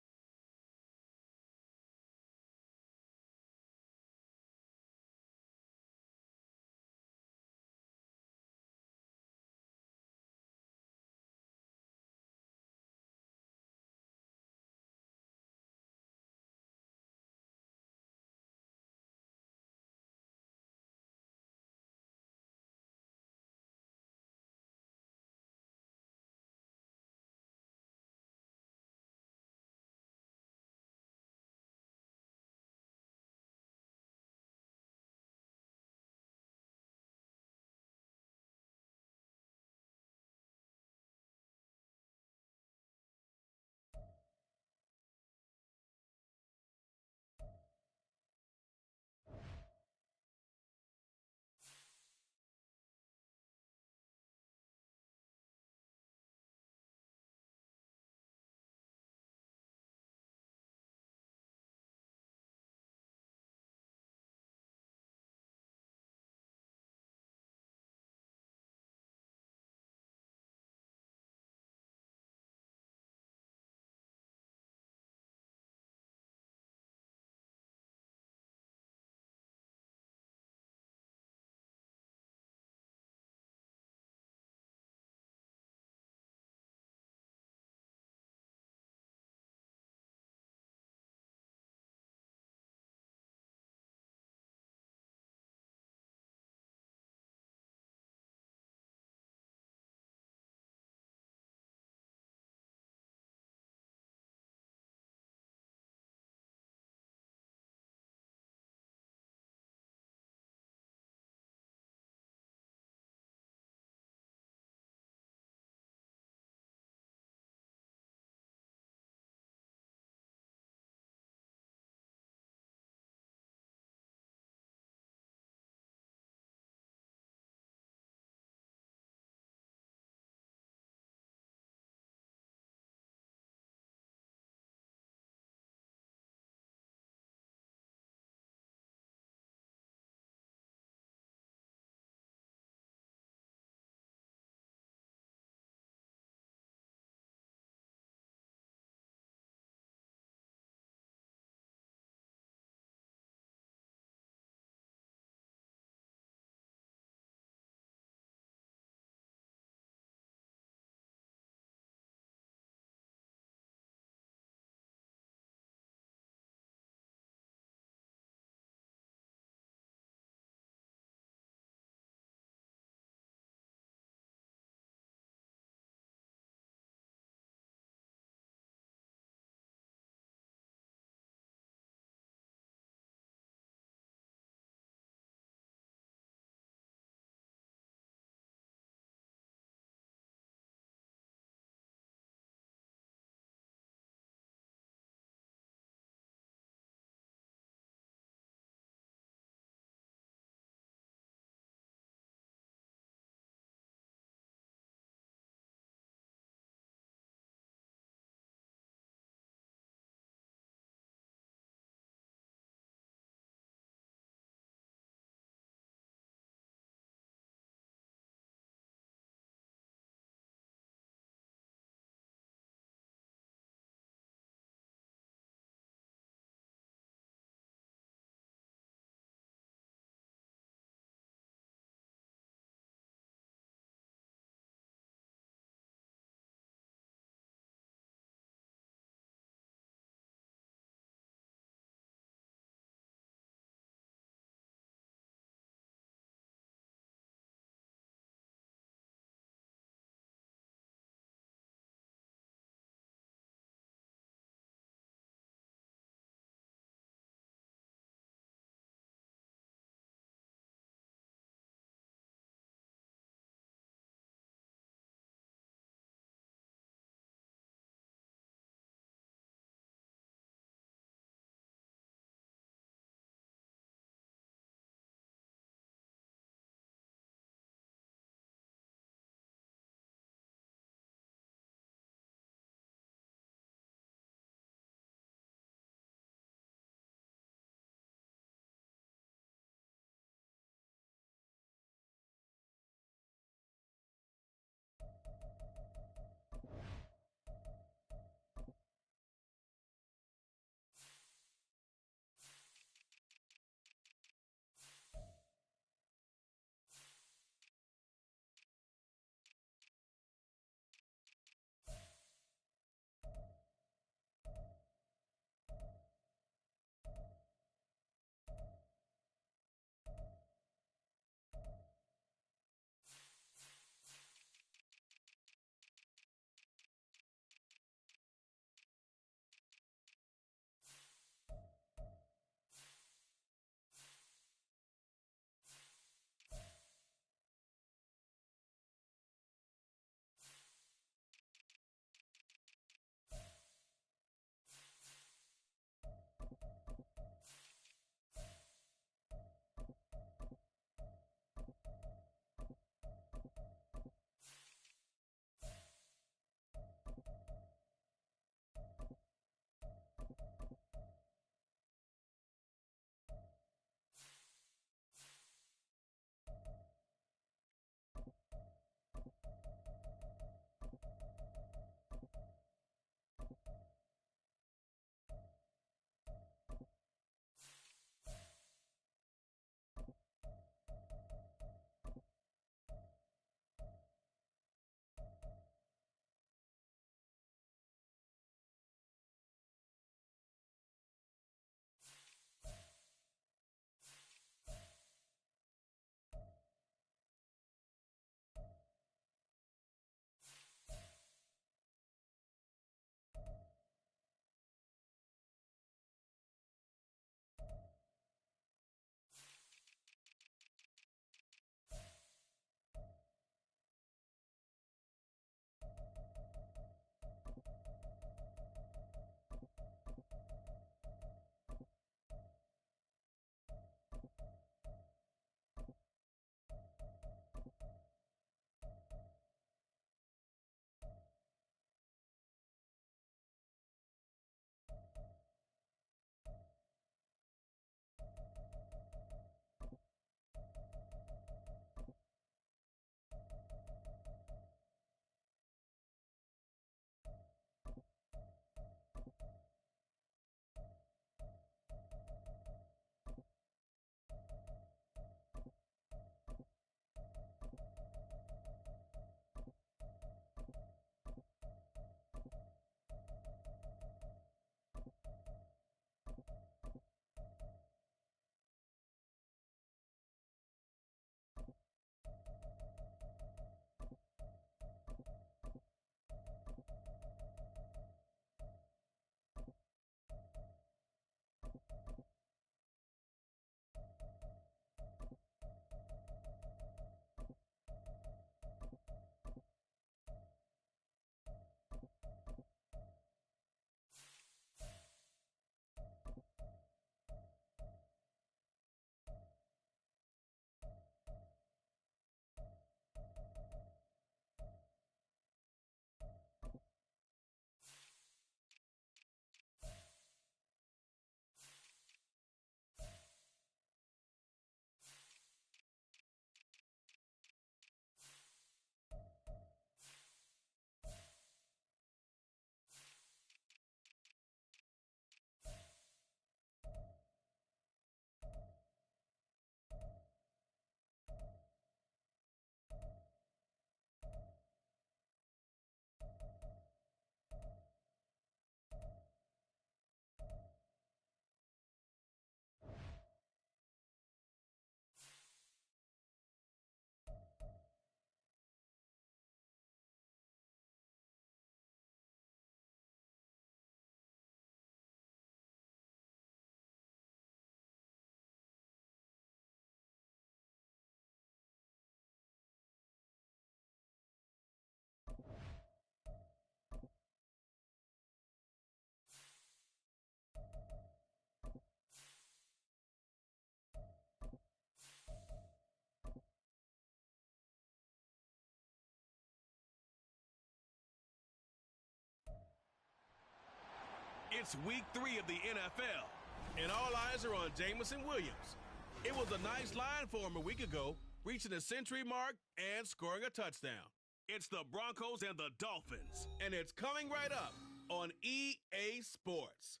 It's week 3 of the NFL, and all eyes are on Jameson Williams. It was a nice line for him a week ago, reaching the century mark and scoring a touchdown. It's the Broncos and the Dolphins, and it's coming right up on EA Sports.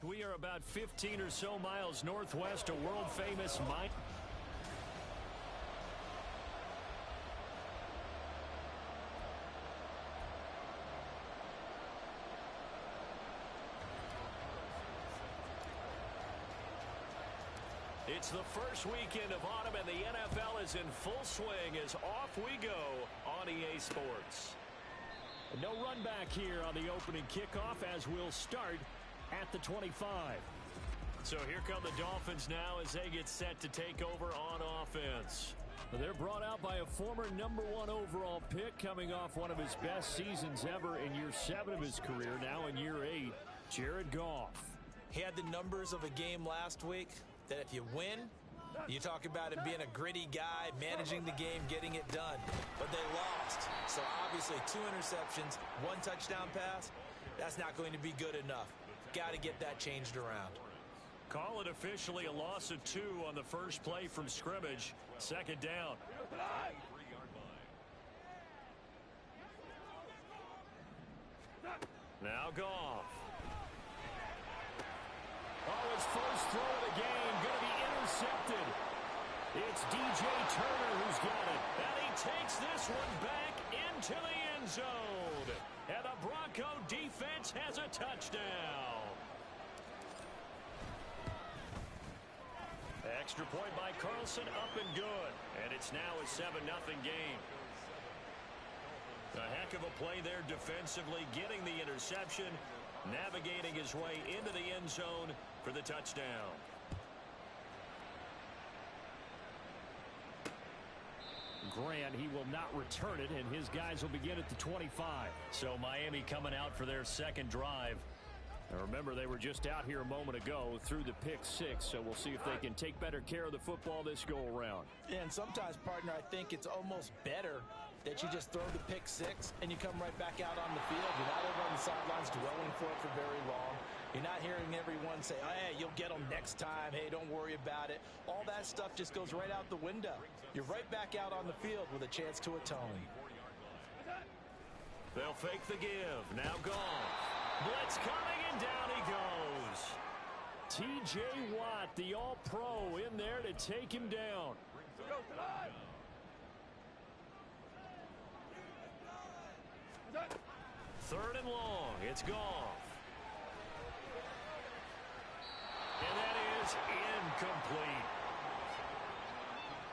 We are about 15 or so miles northwest of world-famous Miami. It's the first weekend of autumn, and the NFL is in full swing as off we go on EA Sports. No run back here on the opening kickoff as we'll start at the 25. So here come the Dolphins now as they get set to take over on offense. They're brought out by a former #1 overall pick coming off one of his best seasons ever in year 7 of his career, now in year 8, Jared Goff. He had the numbers of a game last week that if you win, you talk about him being a gritty guy, managing the game, getting it done. But they lost. So obviously 2 interceptions, 1 touchdown pass, that's not going to be good enough. Got to get that changed around. Call it officially a loss of 2 on the first play from scrimmage. Second down. Now Goff. Oh, his first throw of the game going to be intercepted. It's DJ Turner who's got it. And he takes this one back into the end zone. And the Bronco defense has a touchdown. Extra point by Carlson, up and good. And it's now a 7-0 game. A heck of a play there defensively, getting the interception, navigating his way into the end zone for the touchdown. Grant, he will not return it, and his guys will begin at the 25. So Miami coming out for their second drive. Now remember, they were just out here a moment ago through the pick 6, so we'll see if they can take better care of the football this go-around. And sometimes, partner, I think it's almost better that you just throw the pick 6 and you come right back out on the field. You're not over on the sidelines dwelling for it for very long. You're not hearing everyone say, oh, hey, you'll get them next time. Hey, don't worry about it. All that stuff just goes right out the window. You're right back out on the field with a chance to atone. They'll fake the give. Now gone. Blitz coming, and down he goes. T.J. Watt, the all-pro, in there to take him down. Third and long. It's Goff. And that is incomplete.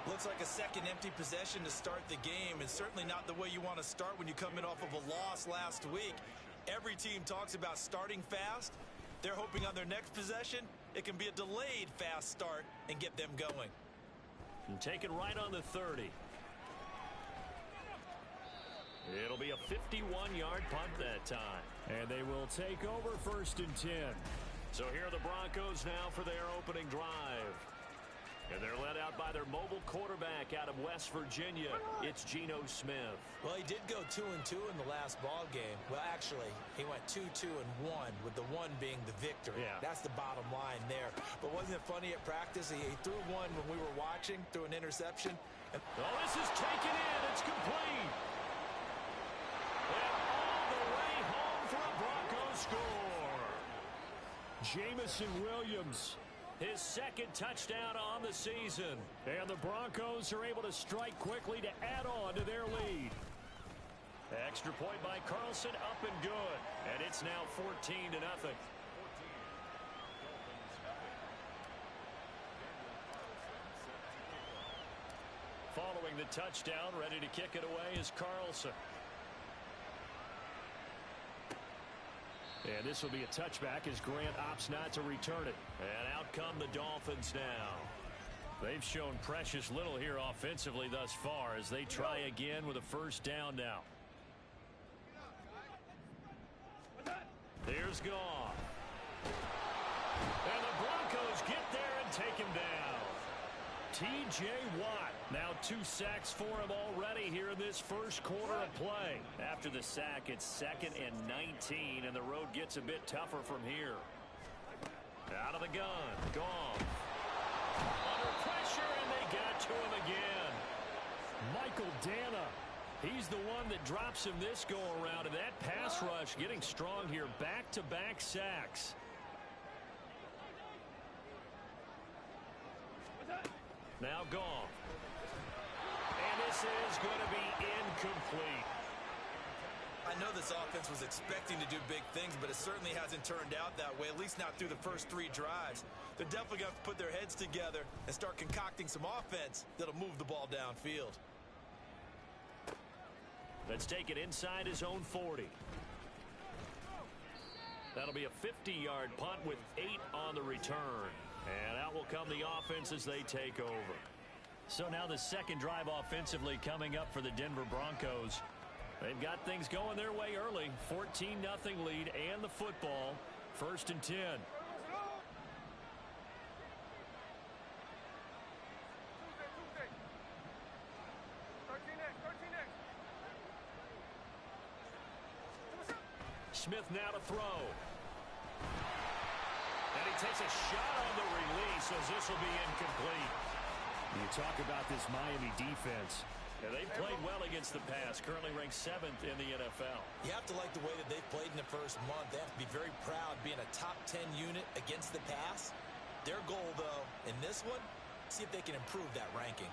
Looks like a second empty possession to start the game, and certainly not the way you want to start when you're coming off of a loss last week. Every team talks about starting fast. They're hoping on their next possession, it can be a delayed fast start and get them going. And taken right on the 30. It'll be a 51-yard punt that time. And they will take over 1st and 10. So here are the Broncos now for their opening drive. And they're led out by their mobile quarterback out of West Virginia. It's Geno Smith. Well, he did go 2-2 in the last ball game. Well, actually, he went 2-2-1, with the 1 being the victory. Yeah. That's the bottom line there. But wasn't it funny at practice? He threw one when we were watching, threw an interception. And oh, this is taken in. It's complete. And all the way home for a Broncos score. Jameson Williams, his second touchdown on the season. And the Broncos are able to strike quickly to add on to their lead. Extra point by Carlson, up and good. And it's now 14-0. Following the touchdown, ready to kick it away is Carlson. And this will be a touchback as Grant opts not to return it. And out come the Dolphins now. They've shown precious little here offensively thus far as they try again with a first down now. Here's Goff. And the Broncos get there and take him down. T.J. Watt Now 2 sacks for him already here in this first quarter of play. After the sack, it's 2nd and 19, and the road gets a bit tougher from here. Out of the gun, Goff. Under pressure, and they get to him again. Michael Dana. He's the one that drops him this go-around, and that pass rush getting strong here. Back-to-back sacks. Now Goff. And this is going to be incomplete. I know this offense was expecting to do big things, but it certainly hasn't turned out that way, at least not through the first 3 drives. They're definitely going to have to put their heads together and start concocting some offense that'll move the ball downfield. Let's take it inside his own 40. That'll be a 50-yard punt with 8 on the return. And out will come the offense as they take over. So now the second drive offensively coming up for the Denver Broncos. They've got things going their way early. 14-0 lead and the football. 1st and 10. Smith now to throw. And he takes a shot on the release as this will be incomplete. You talk about this Miami defense. Yeah, they've played well against the pass, currently ranked 7th in the NFL. You have to like the way that they've played in the first month. They have to be very proud being a top 10 unit against the pass. Their goal, though, in this one, see if they can improve that ranking.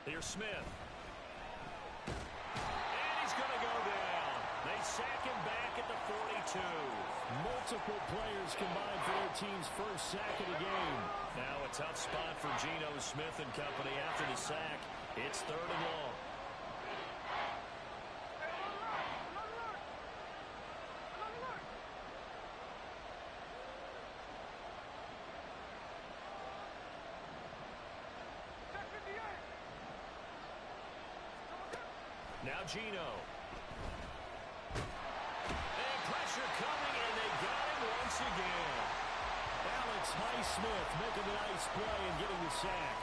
Here's Smith. And he's going to go down. They sack him back at the 42. Multiple players combined for their team's first sack of the game. Now a tough spot for Geno Smith and company after the sack. It's 3rd and long. Now Geno. And pressure coming, and they got him once again. Alex Highsmith making a nice play and getting the sack.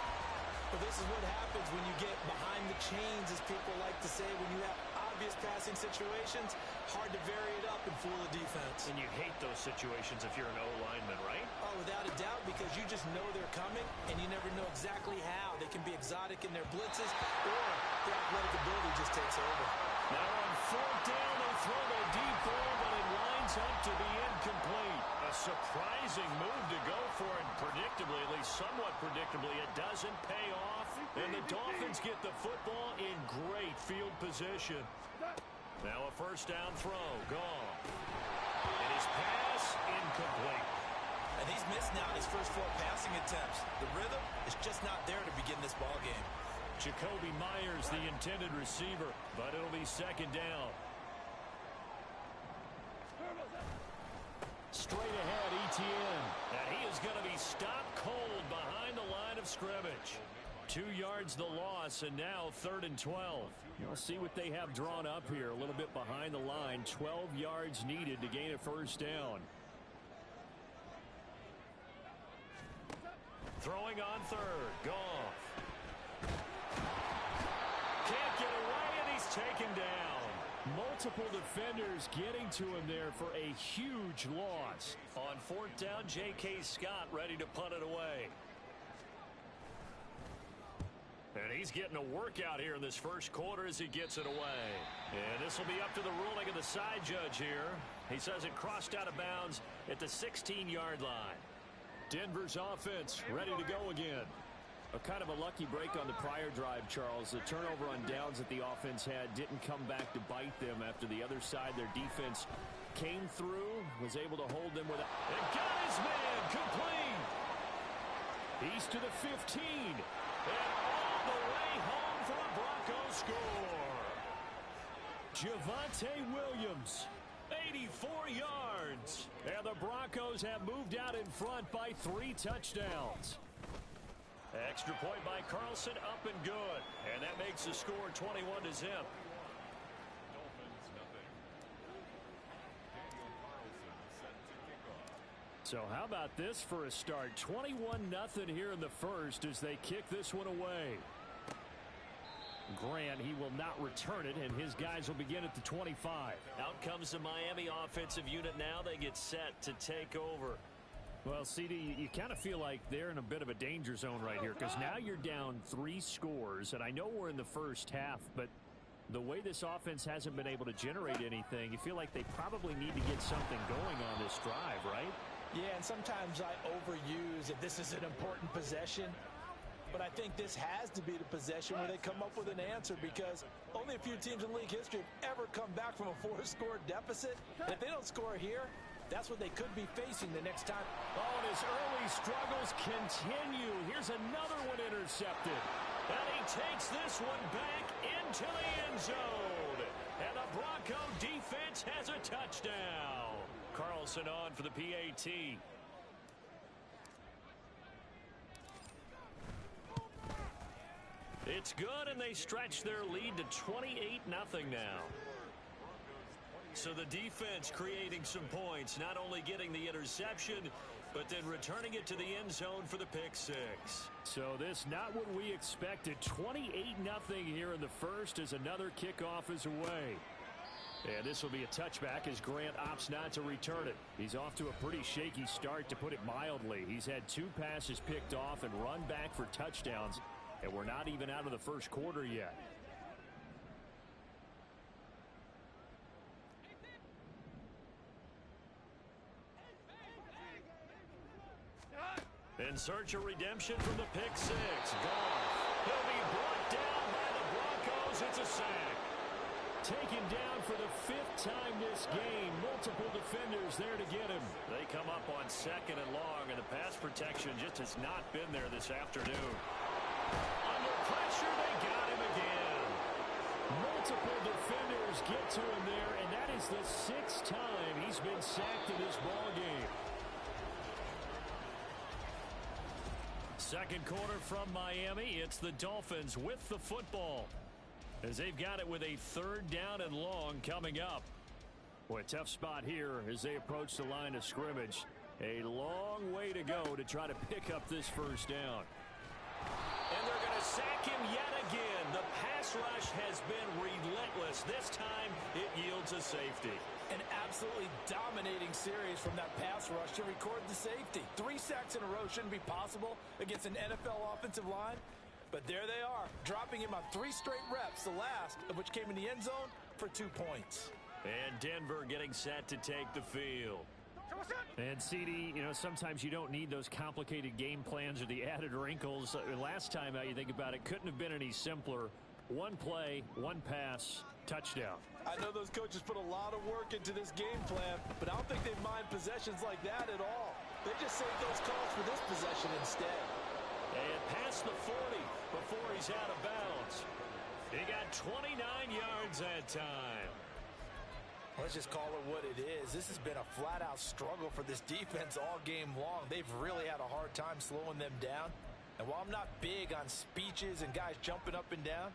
But this is what happens when you get behind the chains, as people like to say, when you have obvious passing situations. Hard to vary it up and fool the defense. And you hate those situations if you're an O-lineman, right? Oh, without a doubt, because you just know they're coming, and you never know exactly how. They can be exotic in their blitzes, or their athletic ability just takes over. Now on 4th down, they throw the deep ball, but it lines up to be incomplete. A surprising move to go for it, predictably, at least somewhat predictably. It doesn't pay off, and the Dolphins get the football in great field position. Now a 1st down throw, gone. And his pass, incomplete. And he's missed now his first 4 passing attempts. The rhythm is just not there to begin this ball game. Jacoby Myers, the intended receiver, but it'll be 2nd down. Straight ahead, Etienne. And he is going to be stopped cold behind the line of scrimmage. 2 yards the loss, and now 3rd and 12. We'll see what they have drawn up here. A little bit behind the line. 12 yards needed to gain a 1st down. Throwing on 3rd. Goff. Can't get away, and he's taken down. Multiple defenders getting to him there for a huge loss. On 4th down, J.K. Scott ready to punt it away. And he's getting a workout here in this first quarter as he gets it away. And this will be up to the ruling of the side judge here. He says it crossed out of bounds at the 16-yard line. Denver's offense ready to go again. A kind of a lucky break on the prior drive, Charles. The turnover on downs that the offense had didn't come back to bite them after the other side. Their defense came through, was able to hold them with a... And got his man complete. He's to the 15. And all the way home for a Broncos score. Javonte Williams, 84 yards. And the Broncos have moved out in front by 3 touchdowns. Extra point by Carlson, up and good. And that makes the score 21-0. Dolphins, nothing. Daniel Carlson set to kick off. So how about this for a start? 21-0 here in the first as they kick this one away. Grant, he will not return it, and his guys will begin at the 25. Out comes the Miami offensive unit now. They get set to take over. Well, CD, you kind of feel like they're in a bit of a danger zone right here because now you're down 3 scores, and I know we're in the first half, but the way this offense hasn't been able to generate anything, you feel like they probably need to get something going on this drive, right? Yeah, and sometimes I overuse that this is an important possession. But I think this has to be the possession where they come up with an answer because only a few teams in league history have ever come back from a 4-score deficit. And if they don't score here, that's what they could be facing the next time. Oh, and his early struggles continue. Here's another one intercepted. And he takes this one back into the end zone. And the Bronco defense has a touchdown. Carlson on for the PAT. It's good, and they stretch their lead to 28-0 now. So the defense creating some points, not only getting the interception, but then returning it to the end zone for the pick six. So this not what we expected. 28-0 here in the first as another kickoff is away. And this will be a touchback as Grant opts not to return it. He's off to a pretty shaky start, to put it mildly. He's had 2 passes picked off and run back for touchdowns. And we're not even out of the first quarter yet. In search of redemption from the pick six. Goff. He'll be brought down by the Broncos. It's a sack. Taken down for the 5th time this game. Multiple defenders there to get him. They come up on 2nd and long, and the pass protection just has not been there this afternoon. Under pressure, they got him again. Multiple defenders get to him there, and that is the 6th time he's been sacked in this ballgame. Second quarter from Miami. It's the Dolphins with the football, as they've got it with a 3rd down and long coming up. Boy, tough spot here as they approach the line of scrimmage. A long way to go to try to pick up this first down. And they're going to sack him yet again. The pass rush has been relentless. This time, it yields a safety. An absolutely dominating series from that pass rush to record the safety. 3 sacks in a row shouldn't be possible against an NFL offensive line. But there they are, dropping him on 3 straight reps, the last of which came in the end zone for 2 points. And Denver getting set to take the field. And CD, you know, sometimes you don't need those complicated game plans or the added wrinkles. Last time out, you think about it, couldn't have been any simpler. 1 play, 1 pass, touchdown. I know those coaches put a lot of work into this game plan, but I don't think they mind possessions like that at all. They just save those calls for this possession instead. And past the 40 before he's out of bounds. He got 29 yards that time. Let's just call it what it is. This has been a flat-out struggle for this defense all game long. They've really had a hard time slowing them down. And while I'm not big on speeches and guys jumping up and down,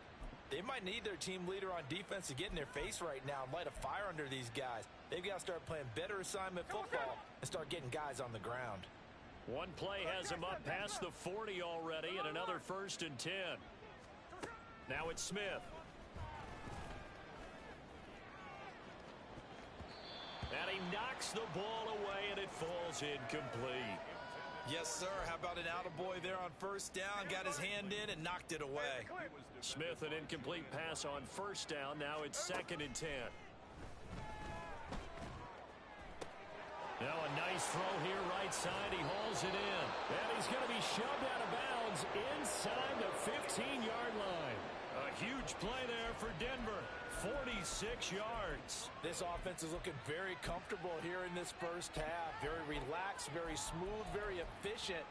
they might need their team leader on defense to get in their face right now and light a fire under these guys. They've got to start playing better assignment football and start getting guys on the ground. 1 play has him up past the 40 already, and another 1st and 10. Now it's Smith. And he knocks the ball away, and it falls incomplete. Yes, sir. How about an attaboy there on 1st down? Got his hand in and knocked it away. Smith, an incomplete pass on 1st down. Now it's 2nd and 10. Now a nice throw here right side. He hauls it in. And he's going to be shoved out of bounds inside the 15-yard line. A huge play there for Denver. 46 yards. This offense is looking very comfortable here in this first half. Very relaxed, very smooth, very efficient.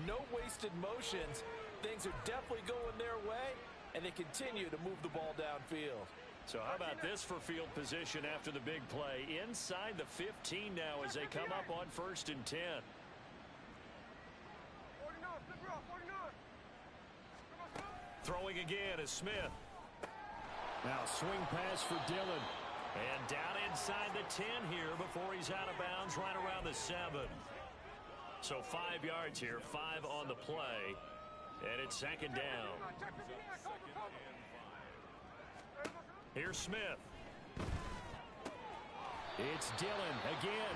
No wasted motions. Things are definitely going their way, and they continue to move the ball downfield. So how about this for field position after the big play? Inside the 15 now as they come up on 1st and 10. Throwing again is Smith. Now swing pass for Dillon. And down inside the 10 here before he's out of bounds right around the 7. So 5 yards here, 5 on the play, and it's second down. Here's Smith. It's Dillon again.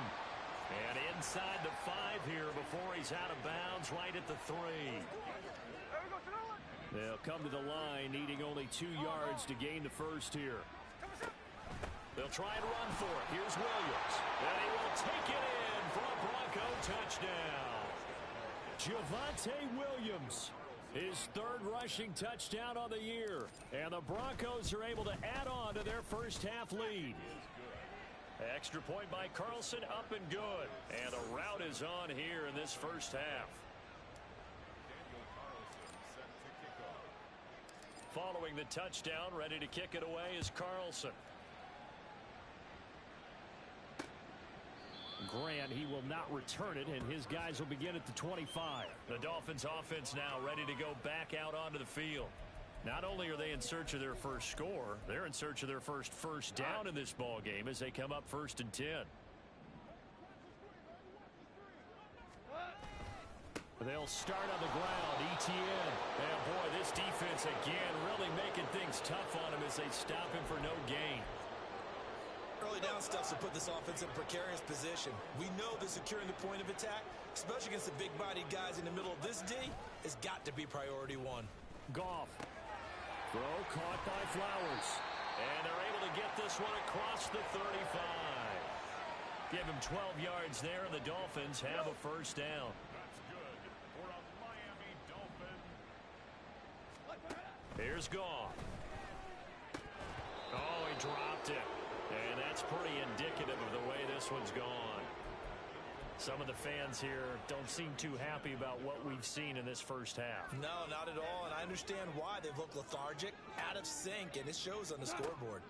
And inside the 5 here before he's out of bounds, right at the 3. They'll come to the line needing only 2 yards to gain the first here. They'll try and run for it. Here's Williams. And he will take it in for a Bronco touchdown. Javonte Williams, his 3rd rushing touchdown on the year. And the Broncos are able to add on to their first half lead. Extra point by Carlson, up and good. And the route is on here in this first half. Following the touchdown, ready to kick it away is Carlson. Grant, he will not return it, and his guys will begin at the 25. The Dolphins offense now ready to go back out onto the field. Not only are they in search of their first score, they're in search of their first down in this ball game as they come up 1st and 10. They'll start on the ground. ETN. And boy, this defense again really making things tough on him as they stop him for no gain. Early down stuff to put this offense in a precarious position. We know that securing the point of attack, especially against the big-bodied guys in the middle of this D, has got to be priority 1. Goff. Throw caught by Flowers. And they're able to get this one across the 35. Give him 12 yards there, and the Dolphins have a first down. That's good for a Miami Dolphin. Here's Goff. Oh, he dropped it. And that's pretty indicative of the way this one's gone. Some of the fans here don't seem too happy about what we've seen in this first half. No, not at all, and I understand why. They've looked lethargic, out of sync, and it shows on the scoreboard.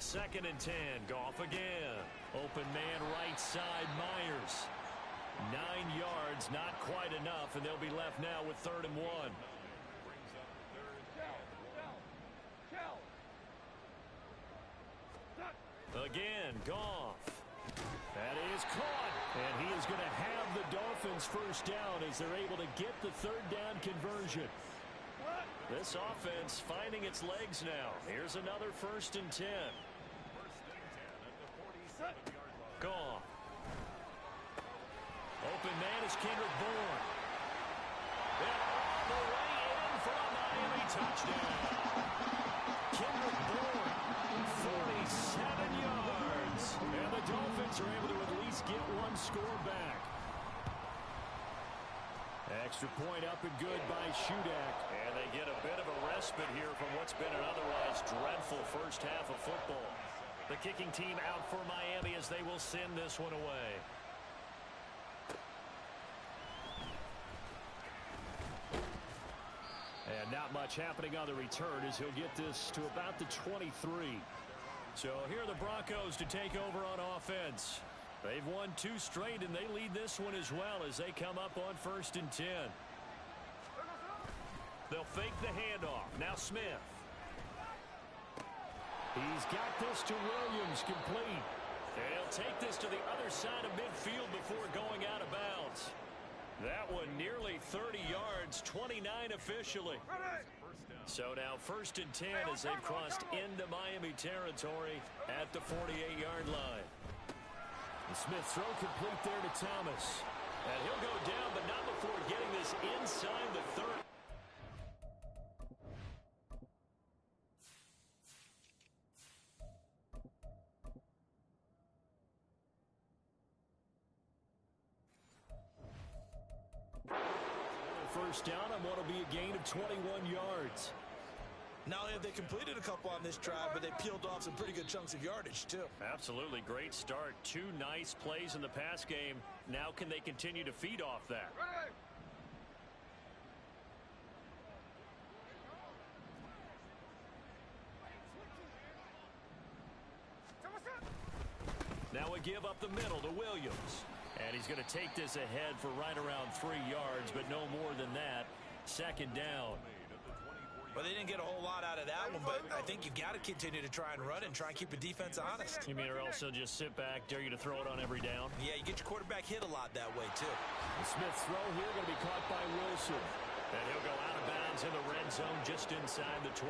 2nd and 10, Goff again. Open man right side, Myers. 9 yards, not quite enough, and they'll be left now with 3rd and 1. Again, Goff. That is caught. And he is going to have the Dolphins first down as they're able to get the 3rd down conversion. This offense finding its legs now. Here's another 1st and 10. Goff. Open man is Kendrick Bourne. And all the way in for a Miami touchdown. Kendrick Bourne, 47 yards. And the Dolphins are able to at least get one score back. Extra point up and good by Shudak. And they get a bit of a respite here from what's been an otherwise dreadful first half of football. The kicking team out for Miami as they will send this one away. And not much happening on the return as he'll get this to about the 23. So here are the Broncos to take over on offense. They've won 2 straight, and they lead this one as well as they come up on 1st and 10. They'll fake the handoff. Now Smith. He's got this to Williams, complete. And he'll take this to the other side of midfield before going out of bounds. That one nearly 30 yards, 29 officially. So now 1st and 10 as they've crossed into Miami territory at the 48-yard line. The Smith throw complete there to Thomas. And he'll go down, but not before getting this inside the 30. First down on what will be a gain of 21 yards. Not only have they completed a couple on this drive, but they peeled off some pretty good chunks of yardage, too. Absolutely. Great start. 2 nice plays in the pass game. Now can they continue to feed off that? Now a give up the middle to Williams. And he's going to take this ahead for right around 3 yards, but no more than that. 2nd down. Well, they didn't get a whole lot out of that one, but I think you've got to continue to try and run and try and keep the defense honest. You mean or also just sit back, dare you to throw it on every down? Yeah, you get your quarterback hit a lot that way, too. The Smith's throw here going to be caught by Wilson. And he'll go out of bounds in the red zone just inside the 20.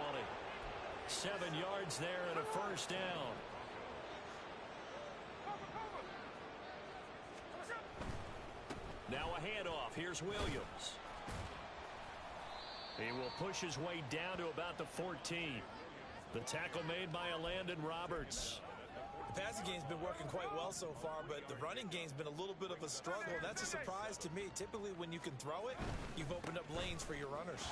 7 yards there and a first down. Now a handoff. Here's Williams. He will push his way down to about the 14. The tackle made by Landon Roberts. The passing game's been working quite well so far, but the running game's been a little bit of a struggle. That's a surprise to me. Typically, when you can throw it, you've opened up lanes for your runners.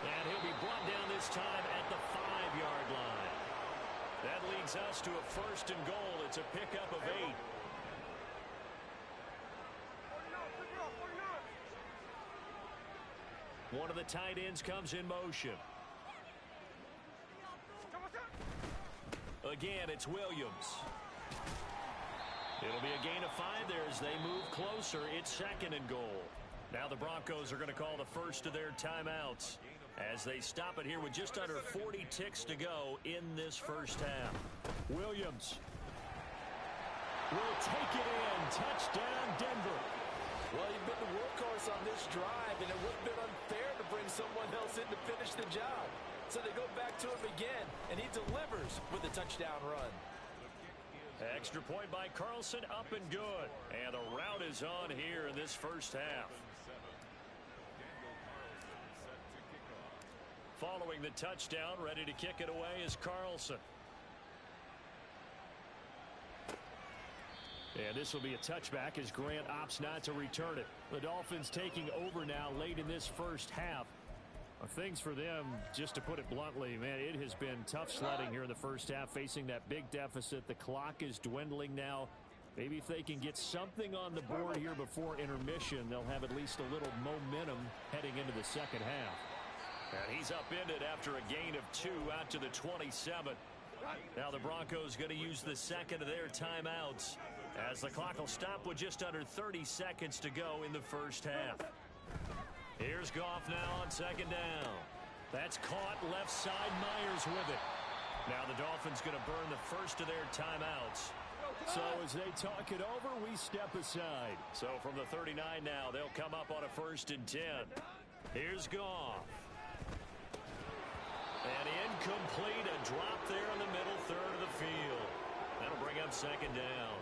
And he'll be brought down this time at the 5-yard line. That leads us to a first and goal. It's a pickup of 8. One of the tight ends comes in motion. Again, it's Williams. It'll be a gain of 5 there as they move closer. It's second and goal. Now the Broncos are going to call the first of their timeouts as they stop it here with just under 40 ticks to go in this first half. Williams will take it in. Touchdown, Denver. Well, you've been the workhorse on this drive, and it would have been unfair to bring someone else in to finish the job. So they go back to him again, and he delivers with a touchdown run. Extra point by Carlson, up and good. And the route is on here in this first half. Following the touchdown, ready to kick it away is Carlson. And this will be a touchback as Grant opts not to return it. The Dolphins taking over now late in this first half. Things for them, just to put it bluntly, man, it has been tough sledding here in the first half, facing that big deficit. The clock is dwindling now. Maybe if they can get something on the board here before intermission, they'll have at least a little momentum heading into the second half. And he's upended after a gain of 2 out to the 27. Now the Broncos going to use the second of their timeouts as the clock will stop with just under 30 seconds to go in the first half. Here's Goff now on second down. That's caught left side. Myers with it. Now the Dolphins going to burn the first of their timeouts. So as they talk it over, we step aside. So from the 39 now, they'll come up on a 1st and 10. Here's Goff. And incomplete, a drop there in the middle third of the field. That'll bring up second down.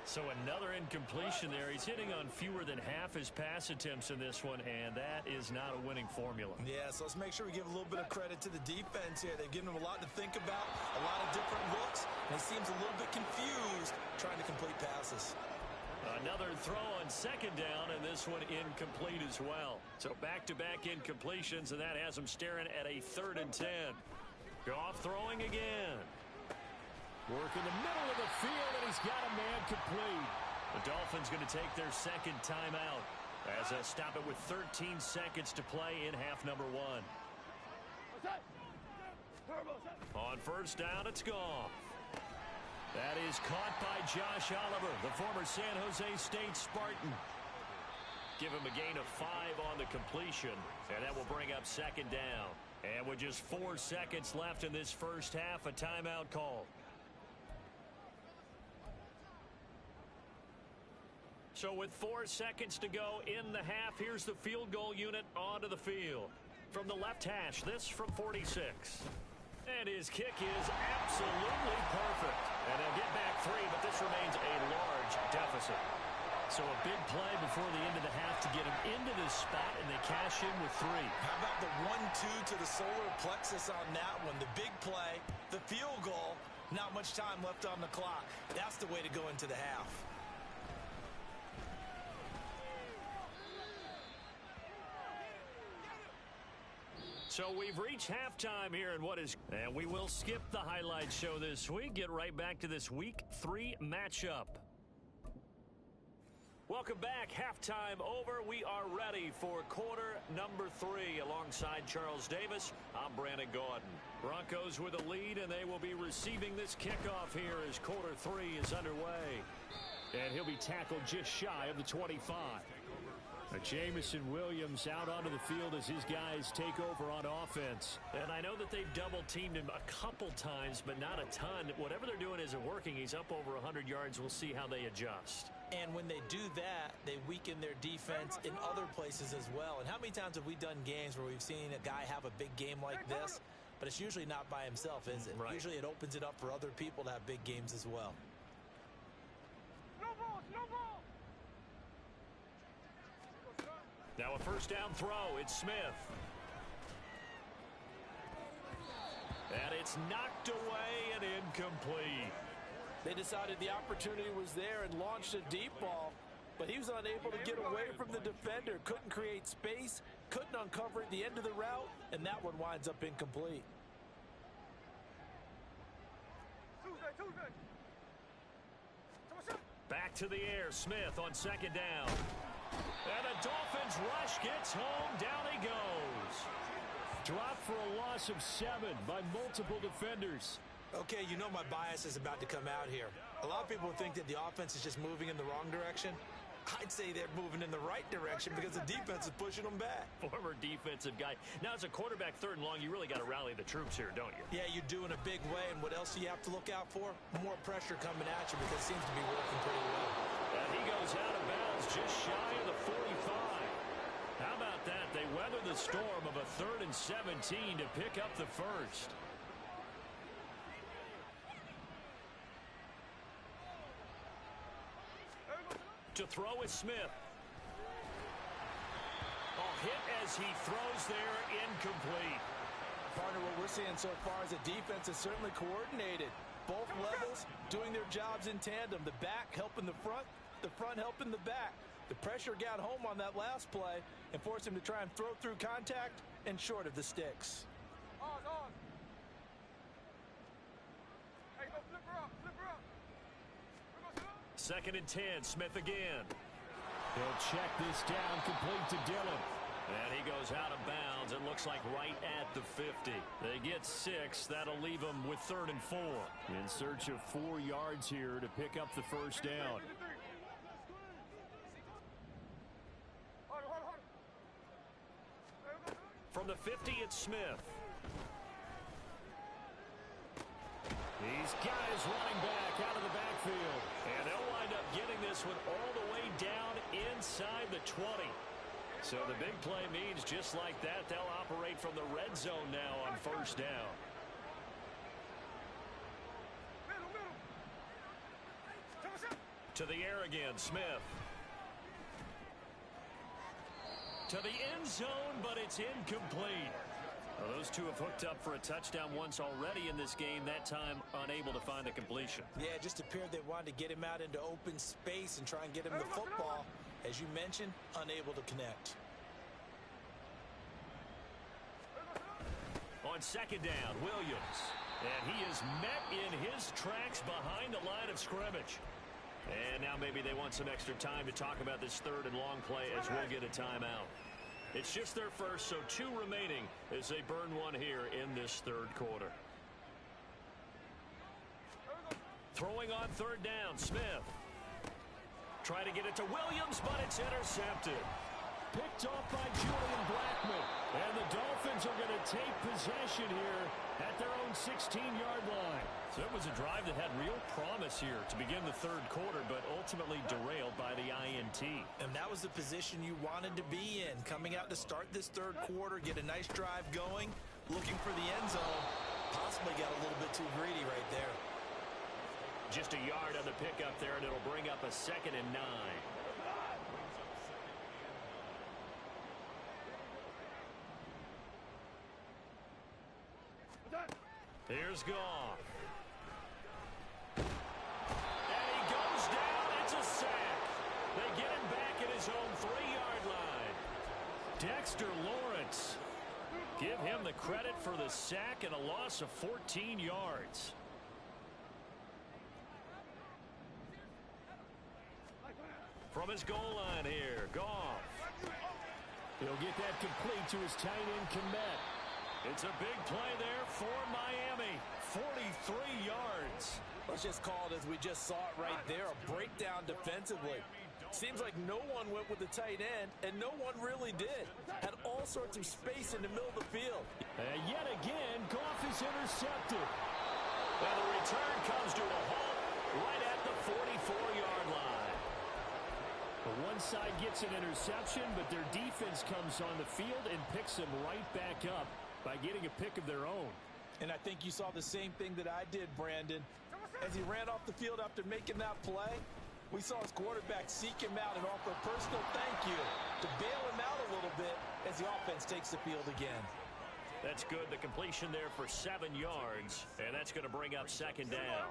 So another incompletion there. He's hitting on fewer than half his pass attempts in this one, and that is not a winning formula. Yeah, so let's make sure we give a little bit of credit to the defense here. They've given him a lot to think about, a lot of different looks, and he seems a little bit confused trying to complete passes. Another throw on second down, and this one incomplete as well. So back-to-back incompletions, and that has him staring at a 3rd and 10. Goff throwing again. Work in the middle of the field, and he's got a man complete. The Dolphins going to take their second timeout as they stop it with 13 seconds to play in half number 1. On first down, it's Goff. That is caught by Josh Oliver, the former San Jose State Spartan. Give him a gain of 5 on the completion, and that will bring up second down. And with just 4 seconds left in this first half, a timeout call. So with 4 seconds to go in the half, here's the field goal unit onto the field. From the left hash, this from 46. And his kick is absolutely perfect. And they'll get back 3, but this remains a large deficit. So a big play before the end of the half to get him into this spot, and they cash in with 3. How about the 1-2 to the solar plexus on that one? The big play, the field goal, not much time left on the clock. That's the way to go into the half. So we've reached halftime here in what is, and we will skip the highlight show this week. Get right back to this week 3 matchup. Welcome back. Halftime over. We are ready for quarter number 3 alongside Charles Davis. I'm Brandon Gaudin. Broncos with a lead, and they will be receiving this kickoff here as quarter 3 is underway. And he'll be tackled just shy of the 25. Jamison Williams out onto the field as his guys take over on offense. And I know that they've double-teamed him a couple times, but not a ton. Whatever they're doing isn't working. He's up over 100 yards. We'll see how they adjust. And when they do that, they weaken their defense in other places as well. And how many times have we done games where we've seen a guy have a big game like this, but it's usually not by himself, is it? Right. Usually it opens it up for other people to have big games as well. Now a first down throw. It's Smith. And it's knocked away and incomplete. They decided the opportunity was there and launched a deep ball, but he was unable to get away from the defender. Couldn't create space, couldn't uncover at the end of the route, and that one winds up incomplete. Back to the air. Smith on second down. And the Dolphins rush gets home. Down he goes. Dropped for a loss of 7 by multiple defenders. Okay, you know my bias is about to come out here. A lot of people think that the offense is just moving in the wrong direction. I'd say they're moving in the right direction because the defense is pushing them back. Former defensive guy. Now, as a quarterback, 3rd and long, you really got to rally the troops here, don't you? Yeah, you do in a big way. And what else do you have to look out for? More pressure coming at you because it seems to be working pretty well. And he goes out of bounds just shy of the 45. How about that? They weather the storm of a 3rd and 17 to pick up the first. To throw is Smith. Hit as he throws there, incomplete. Partner, what we're seeing so far is the defense is certainly coordinated. Both levels doing their jobs in tandem. The back helping the front helping the back. The pressure got home on that last play and forced him to try and throw through contact and short of the sticks. Second and 10, Smith again. He'll check this down, complete to Dillon. And he goes out of bounds. It looks like right at the 50. They get 6. That'll leave them with 3rd and 4. In search of 4 yards here to pick up the first down. From the 50, it's Smith. These guys running back out of the backfield. And they'll wind up getting this one all the way down inside the 20. So the big play means just like that, they'll operate from the red zone now on first down. To the air again, Smith. To the end zone, but it's incomplete. Well, those two have hooked up for a touchdown once already in this game, that time unable to find the completion. Yeah, it just appeared they wanted to get him out into open space and try and get him the football. As you mentioned, unable to connect. On second down, Williams. And he is met in his tracks behind the line of scrimmage. And now maybe they want some extra time to talk about this 3rd and long play as we'll get a timeout. It's just their first, so 2 remaining as they burn one here in this 3rd quarter. Throwing on 3rd down, Smith. Try to get it to Williams, but it's intercepted. Picked off by Julian Blackman. And the Dolphins are going to take possession here at their own 16-yard line. So it was a drive that had real promise here to begin the 3rd quarter, but ultimately derailed by the INT. And that was the position you wanted to be in. Coming out to start this 3rd quarter, get a nice drive going, looking for the end zone. Possibly got a little bit too greedy right there. Just a yard on the pickup there, and it'll bring up a 2nd and 9. Here's Goff. And he goes down. It's a sack. They get him back at his own 3-yard line. Dexter Lawrence. Give him the credit for the sack and a loss of 14 yards. From his goal line here, Goff. He'll get that complete to his tight end, Kmet. It's a big play there for Miami. 43 yards. Let's just call it as we just saw it right there. A breakdown defensively. Seems like no one went with the tight end, and no one really did. Had all sorts of space in the middle of the field. And yet again, Goff is intercepted. And the return comes to a halt right at the 44-yard line. One side gets an interception, but their defense comes on the field and picks them right back up by getting a pick of their own. And I think you saw the same thing that I did, Brandon. As he ran off the field after making that play, we saw his quarterback seek him out and offer a personal thank you to bail him out a little bit as the offense takes the field again. That's good. The completion there for 7 yards, and that's going to bring up second down.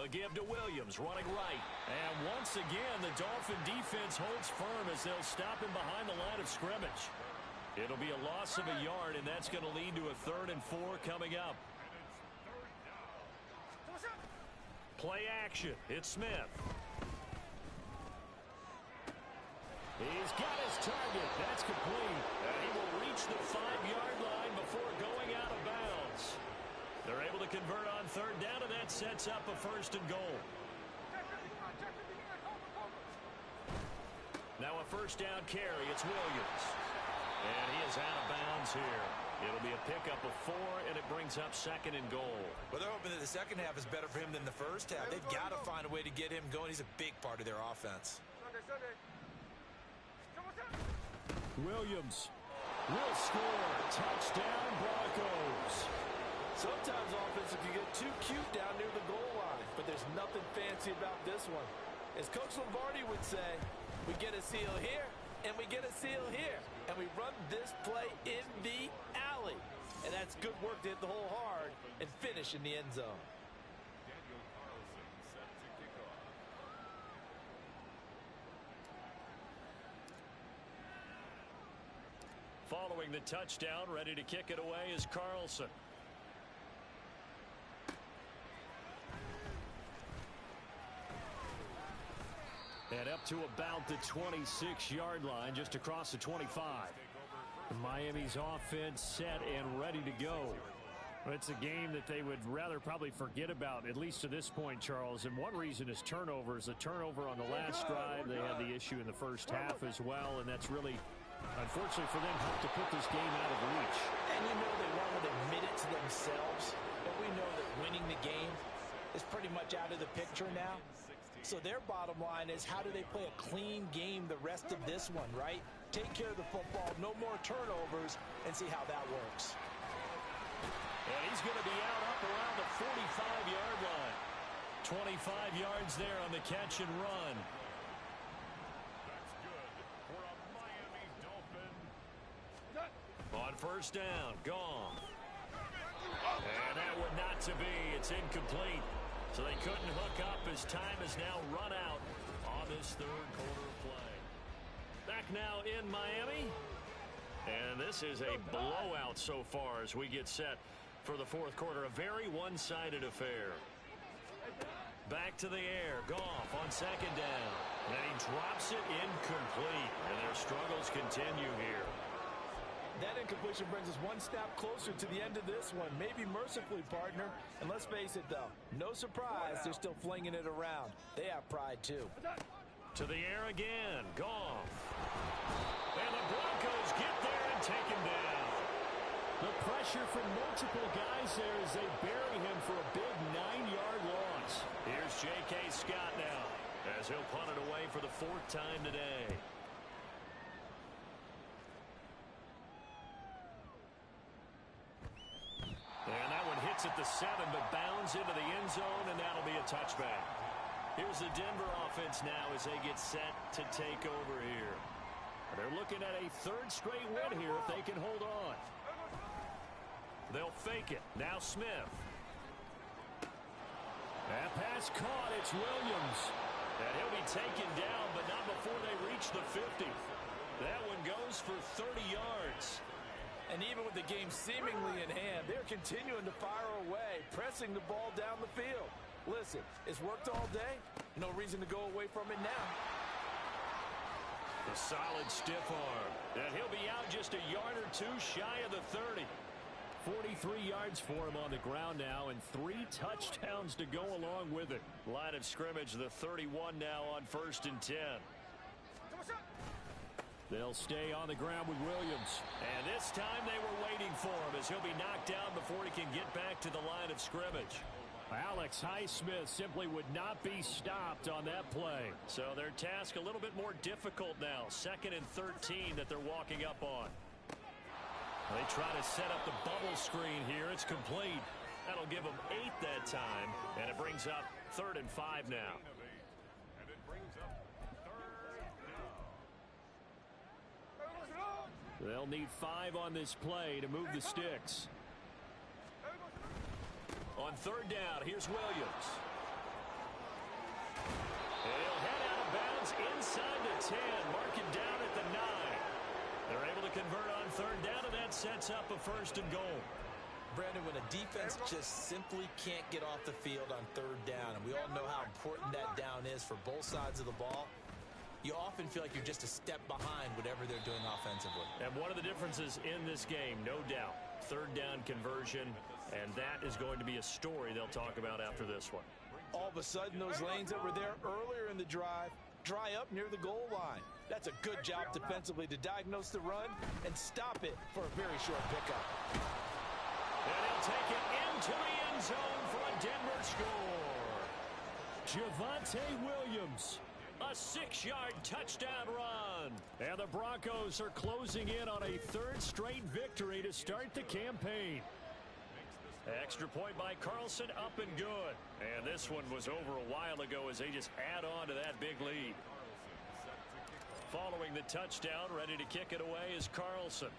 A give to Williams, running right. And once again, the Dolphin defense holds firm as they'll stop him behind the line of scrimmage. It'll be a loss of a yard, and that's going to lead to a 3rd and 4 coming up. Play action. It's Smith. He's got his target. That's complete. And he will reach the 5-yard line before going out of bounds. They're able to convert on 3rd down, and that sets up a 1st and goal. Now a 1st down carry. It's Williams. And he is out of bounds here. It'll be a pickup of 4, and it brings up 2nd and goal. Well, they're hoping that the second half is better for him than the first half. They've got to find a way to get him going. He's a big part of their offense. Williams will score. Touchdown, Broncos. Sometimes offenses can get too cute down near the goal line, but there's nothing fancy about this one. As Coach Lombardi would say, we get a seal here, and we get a seal here, and we run this play in the alley. And that's good work to hit the hole hard and finish in the end zone. Following the touchdown, ready to kick it away is Carlson. And up to about the 26-yard line, just across the 25. Miami's offense set and ready to go. It's a game that they would rather probably forget about, at least to this point, Charles. And one reason is turnovers. The turnover on the last drive, they had the issue in the first half as well, and that's really, unfortunately for them, helped to put this game out of reach. And you know they won't admit it to themselves, but we know that winning the game is pretty much out of the picture now. So their bottom line is, how do they play a clean game the rest of this one, right? Take care of the football, no more turnovers, and see how that works. And he's going to be out up around the 45-yard line. 25 yards there on the catch and run. That's good for a Miami Dolphin. On 1st down, gone. And that one not to be. It's incomplete. So they couldn't hook up as time has now run out on this 3rd quarter play. Back now in Miami. And this is a blowout so far as we get set for the 4th quarter. A very one-sided affair. Back to the air. Goff on 2nd down. And he drops it incomplete. And their struggles continue here. That incompletion brings us one step closer to the end of this one. Maybe mercifully, partner. And let's face it, though, no surprise, they're still flinging it around. They have pride, too. To the air again. Goff. And the Broncos get there and take him down. The pressure from multiple guys there as they bury him for a big 9-yard loss. Here's J.K. Scott now as he'll punt it away for the 4th time today. And that one hits at the 7, but bounds into the end zone, and that'll be a touchback. Here's the Denver offense now as they get set to take over here. They're looking at a 3rd straight win here if they can hold on. They'll fake it. Now Smith. That pass caught. It's Williams. And he'll be taken down, but not before they reach the 50. That one goes for 30 yards. And even with the game seemingly in hand, they're continuing to fire away, pressing the ball down the field. Listen, it's worked all day. No reason to go away from it now. A solid stiff arm. And he'll be out just a yard or two shy of the 30. 43 yards for him on the ground now, and 3 touchdowns to go along with it. Line of scrimmage, the 31 now on 1st and 10. They'll stay on the ground with Williams. And this time they were waiting for him as he'll be knocked down before he can get back to the line of scrimmage. Alex Highsmith simply would not be stopped on that play. So their task a little bit more difficult now. 2nd and 13 that they're walking up on. They try to set up the bubble screen here. It's complete. That'll give them 8 that time. And it brings up 3rd and 5 now. And it brings up 3rd down. They'll need 5 on this play to move the sticks. On 3rd down, here's Williams. And he'll head out of bounds inside the 10. Mark it down at the 9. They're able to convert on 3rd down, and that sets up a 1st and goal. Brandon, when a defense just simply can't get off the field on 3rd down, and we all know how important that down is for both sides of the ball, you often feel like you're just a step behind whatever they're doing offensively. And one of the differences in this game, no doubt, 3rd down conversion, and that is going to be a story they'll talk about after this one. All of a sudden, those lanes that were there earlier in the drive dry up near the goal line. That's a good job defensively to diagnose the run and stop it for a very short pickup. And he'll take it into the end zone for a Denver score. Javonte Williams, a 6-yard touchdown run. and the Broncos are closing in on a 3rd straight victory to start the campaign. Extra point by Carlson, up and good. And this one was over a while ago as they just add on to that big lead. Following the touchdown, ready to kick it away is Carlson.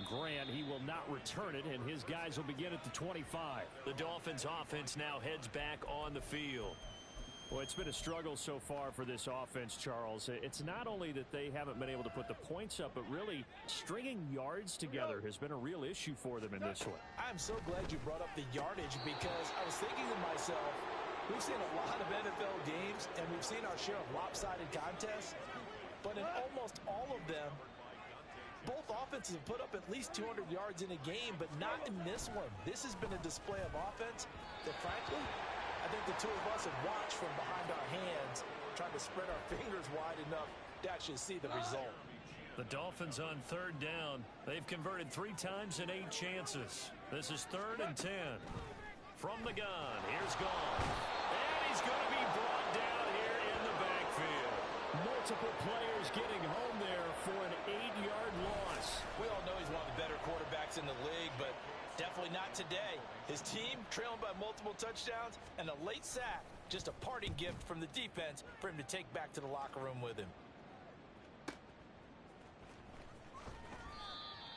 Grant, he will not return it, and his guys will begin at the 25. The Dolphins offense now heads back on the field. Well, it's been a struggle so far for this offense, Charles. It's not only that they haven't been able to put the points up, but really stringing yards together has been a real issue for them in this one. I'm so glad you brought up the yardage because I was thinking to myself, we've seen a lot of NFL games and we've seen our share of lopsided contests, but in almost all of them, both offenses have put up at least 200 yards in a game, but not in this one. This has been a display of offense that, frankly, I think the two of us have watched from behind our hands, trying to spread our fingers wide enough to actually see the result. The Dolphins on 3rd down. They've converted 3 times in 8 chances. This is 3rd and 10. From the gun, here's Gone. And he's going to be brought down here in the backfield. Multiple players getting home there for an 8-yard loss. We all know he's one of the better quarterbacks in the league, but definitely not today. His team trailing by multiple touchdowns and a late sack. Just a parting gift from the defense for him to take back to the locker room with him.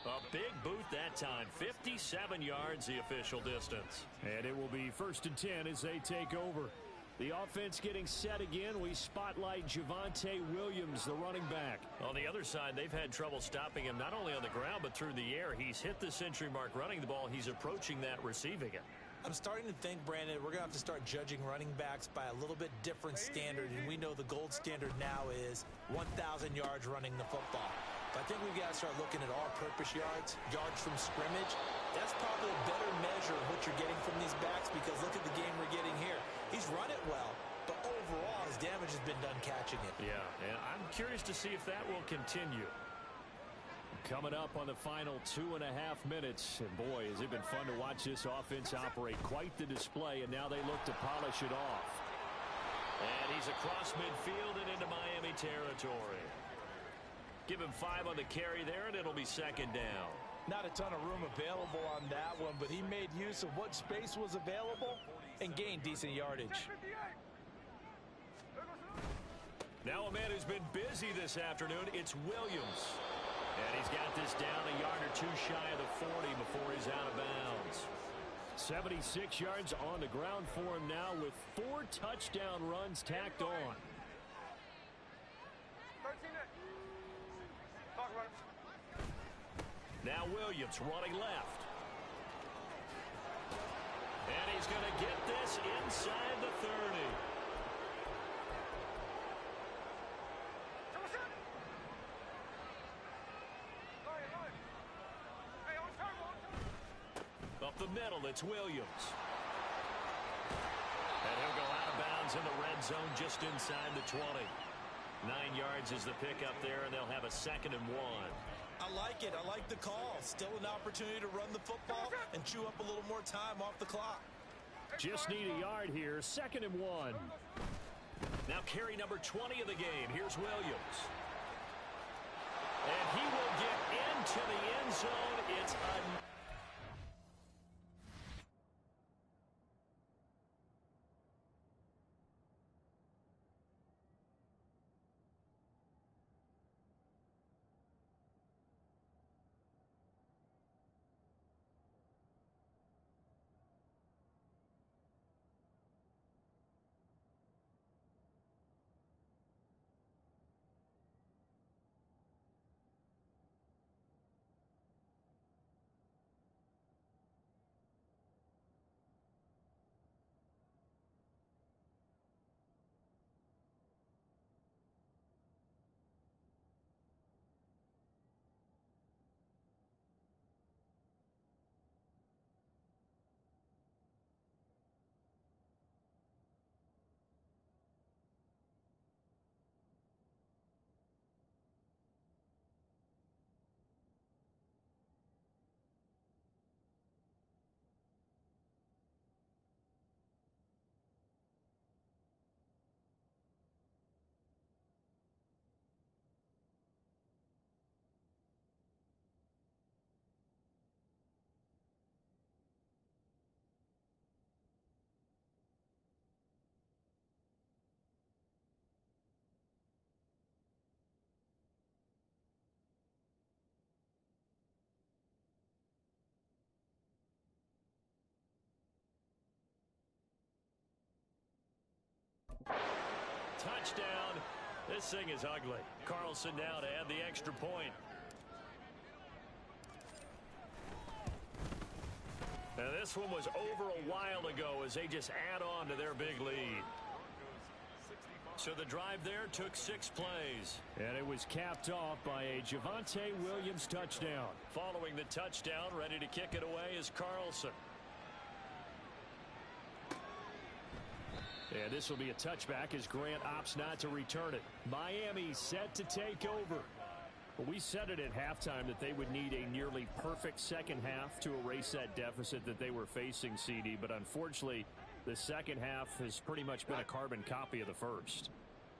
A big boot that time. 57 yards the official distance. And it will be 1st and 10 as they take over. The offense getting set again. We spotlight Javonte Williams, the running back. On the other side, they've had trouble stopping him not only on the ground but through the air. He's hit the century mark running the ball. He's approaching that receiving it. I'm starting to think, Brandon, we're going to have to start judging running backs by a little bit different standard, and we know the gold standard now is 1,000 yards running the football. But I think we've got to start looking at all-purpose yards, yards from scrimmage. That's probably a better measure of what you're getting from these backs because look at the game we're getting here. He's run it well, but overall his damage has been done catching it. Yeah, and I'm curious to see if that will continue. Coming up on the final 2.5 minutes, and boy, has it been fun to watch this offense operate. Quite the display, and now they look to polish it off. And he's across midfield and into Miami territory. Give him 5 on the carry there, and it'll be 2nd down. Not a ton of room available on that one, but he made use of what space was available and gained decent yardage. Now a man who's been busy this afternoon, it's Williams. And he's got this down a yard or 2 shy of the 40 before he's out of bounds. 76 yards on the ground for him now with 4 touchdown runs tacked on. Now Williams running left. And he's going to get this inside the 30. middle. It's Williams. And he'll go out of bounds in the red zone just inside the 20. 9 yards is the pickup there, and they'll have a 2nd and 1. I like it. I like the call. Still an opportunity to run the football and chew up a little more time off the clock. Just need a yard here. 2nd and 1. Now carry number 20 of the game. Here's Williams. And he will get into the end zone. It's a... Touchdown. This thing is ugly. Carlson now to add the extra point. Now this one was over a while ago as they just add on to their big lead. So the drive there took 6 plays. And it was capped off by a Javonte Williams touchdown. Following the touchdown, ready to kick it away is Carlson. And this will be a touchback as Grant opts not to return it. Miami set to take over. But we said it at halftime that they would need a nearly perfect second half to erase that deficit that they were facing, CD. But unfortunately, the second half has pretty much been a carbon copy of the first.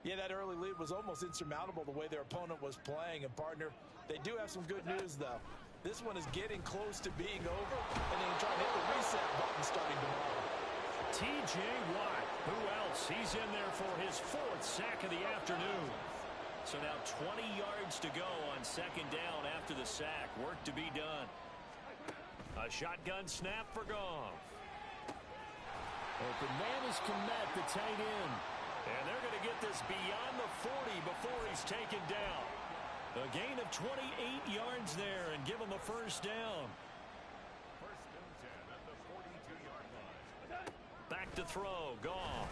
Yeah, that early lead was almost insurmountable the way their opponent was playing. And, partner, they do have some good news, though. This one is getting close to being over, and they can try to hit the reset button starting tomorrow. T.J. Watt, who else? He's in there for his 4th sack of the afternoon. So now 20 yards to go on second down after the sack. Work to be done. A shotgun snap for Goff. Open man is Komet, the tight end. And they're going to get this beyond the 40 before he's taken down. A gain of 28 yards there and give him a first down. First and 10 at the 42-yard line. Back to throw. Goff.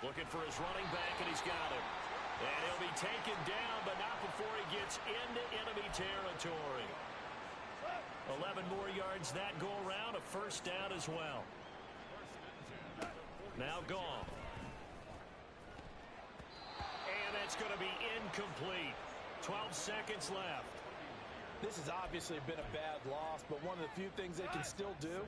Looking for his running back, and he's got him. And he'll be taken down, but not before he gets into enemy territory. 11 more yards that go around. A first down as well. Now Goff. And that's going to be incomplete. 12 seconds left. This has obviously been a bad loss, but one of the few things they can still do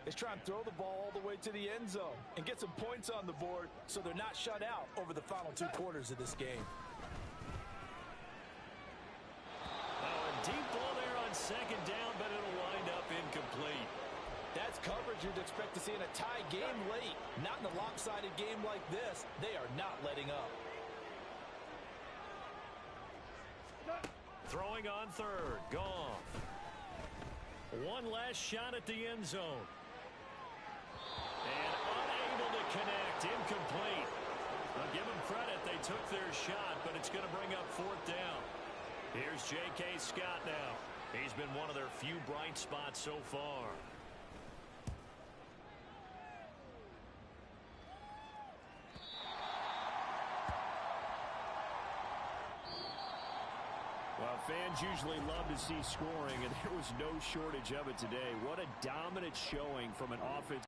is try and throw the ball all the way to the end zone and get some points on the board so they're not shut out over the final 2 quarters of this game. Oh, a deep ball there on second down, but it'll wind up incomplete. That's coverage you'd expect to see in a tie game late. Not in a lopsided game like this. They are not letting up. Throwing on third. Goff. One last shot at the end zone. And unable to connect. Incomplete. I'll give them credit. They took their shot, but it's going to bring up 4th down. Here's J.K. Scott now. He's been one of their few bright spots so far. Well, fans Fans usually love to see scoring, and there was no shortage of it today. What a dominant showing from an offense.